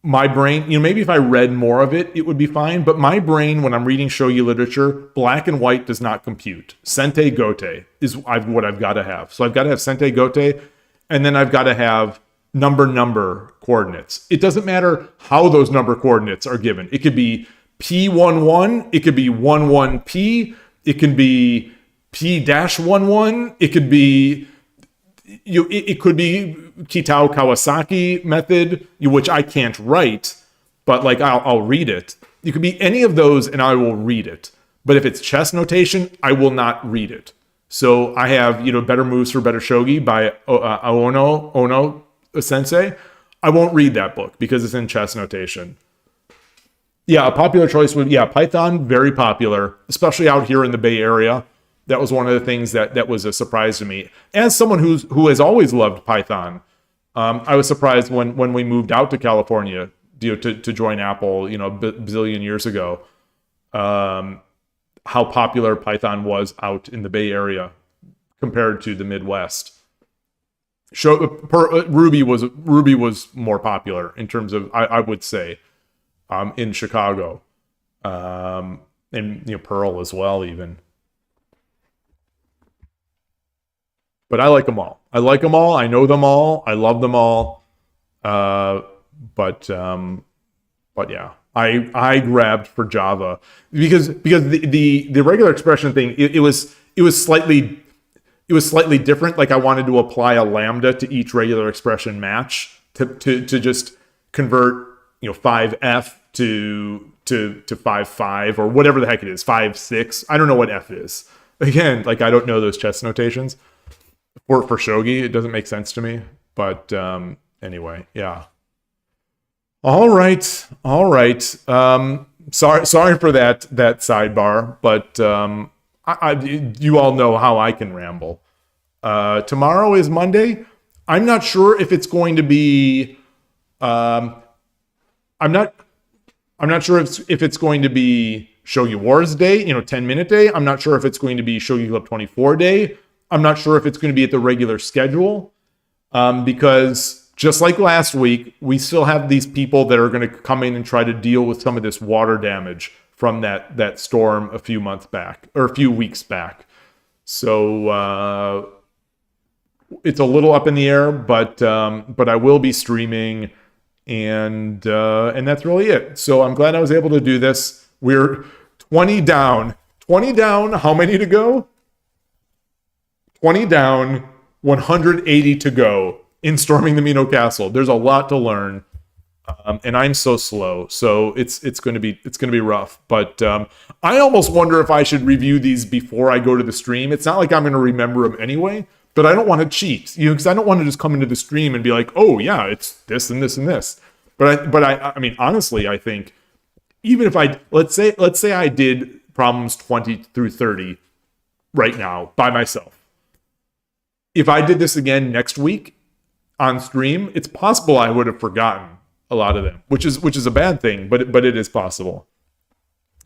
my brain, maybe if I read more of it, it would be fine. But my brain, when I'm reading shogi literature, black and white does not compute. Sente gote is what I've got to have. So I've got to have sente gote, and then I've got to have number coordinates. It doesn't matter how those number coordinates are given. It could be P11, it could be 11P, it can be P-11, it could be it could be Kitao Kawasaki method, which I can't write, but like I'll read it. It could be any of those and I will read it. But if it's chess notation, I will not read it. So I have, Better Moves for Better Shogi by Ono Sensei. I won't read that book because it's in chess notation. Yeah, a popular choice Python, very popular, especially out here in the Bay Area. That was one of the things that was a surprise to me. As someone who has always loved Python, I was surprised when we moved out to California, to join Apple, a bazillion years ago, how popular Python was out in the Bay Area compared to the Midwest. Ruby was more popular in terms of, I would say, in Chicago, and Perl as well, even. But I like them all. I know them all. I love them all. But yeah, I grabbed for Java because the regular expression thing, it was slightly different. Like I wanted to apply a lambda to each regular expression match to just convert 5f to 5 or whatever the heck it is, 5-6. I don't know what f is. Again, like I don't know those chess notations. For shogi, it doesn't make sense to me. But anyway, yeah. All right. Sorry for that sidebar, but you all know how I can ramble. Tomorrow is Monday. I'm not sure if it's going to be. I'm not sure if it's going to be Shogi Wars Day, 10-minute day. I'm not sure if it's going to be Shogi Club 24 Day. I'm not sure if it's going to be at the regular schedule, because just like last week, we still have these people that are going to come in and try to deal with some of this water damage from that storm a few weeks back. So it's a little up in the air, but I will be streaming, and that's really it. So I'm glad I was able to do this. We're 20 down. 20 down. How many to go? 20 down, 180 to go in Storming the Mino Castle. There's a lot to learn, and I'm so slow, so it's going to be rough. But I almost wonder if I should review these before I go to the stream. It's not like I'm going to remember them anyway, but I don't want to cheat, because I don't want to just come into the stream and be like, oh yeah, it's this and this and this. But I mean, honestly, I think even if let's say I did problems 20 through 30 right now by myself. If I did this again next week on stream, it's possible I would have forgotten a lot of them, which is a bad thing, but it is possible.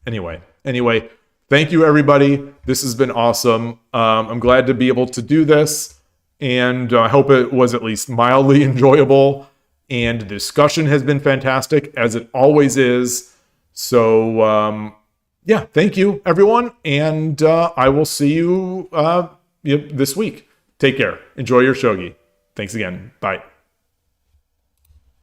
Anyway, thank you everybody. This has been awesome. I'm glad to be able to do this, and I hope it was at least mildly enjoyable. And the discussion has been fantastic, as it always is. So yeah, thank you everyone, and I will see you this week. Take care. Enjoy your shogi. Thanks again. Bye.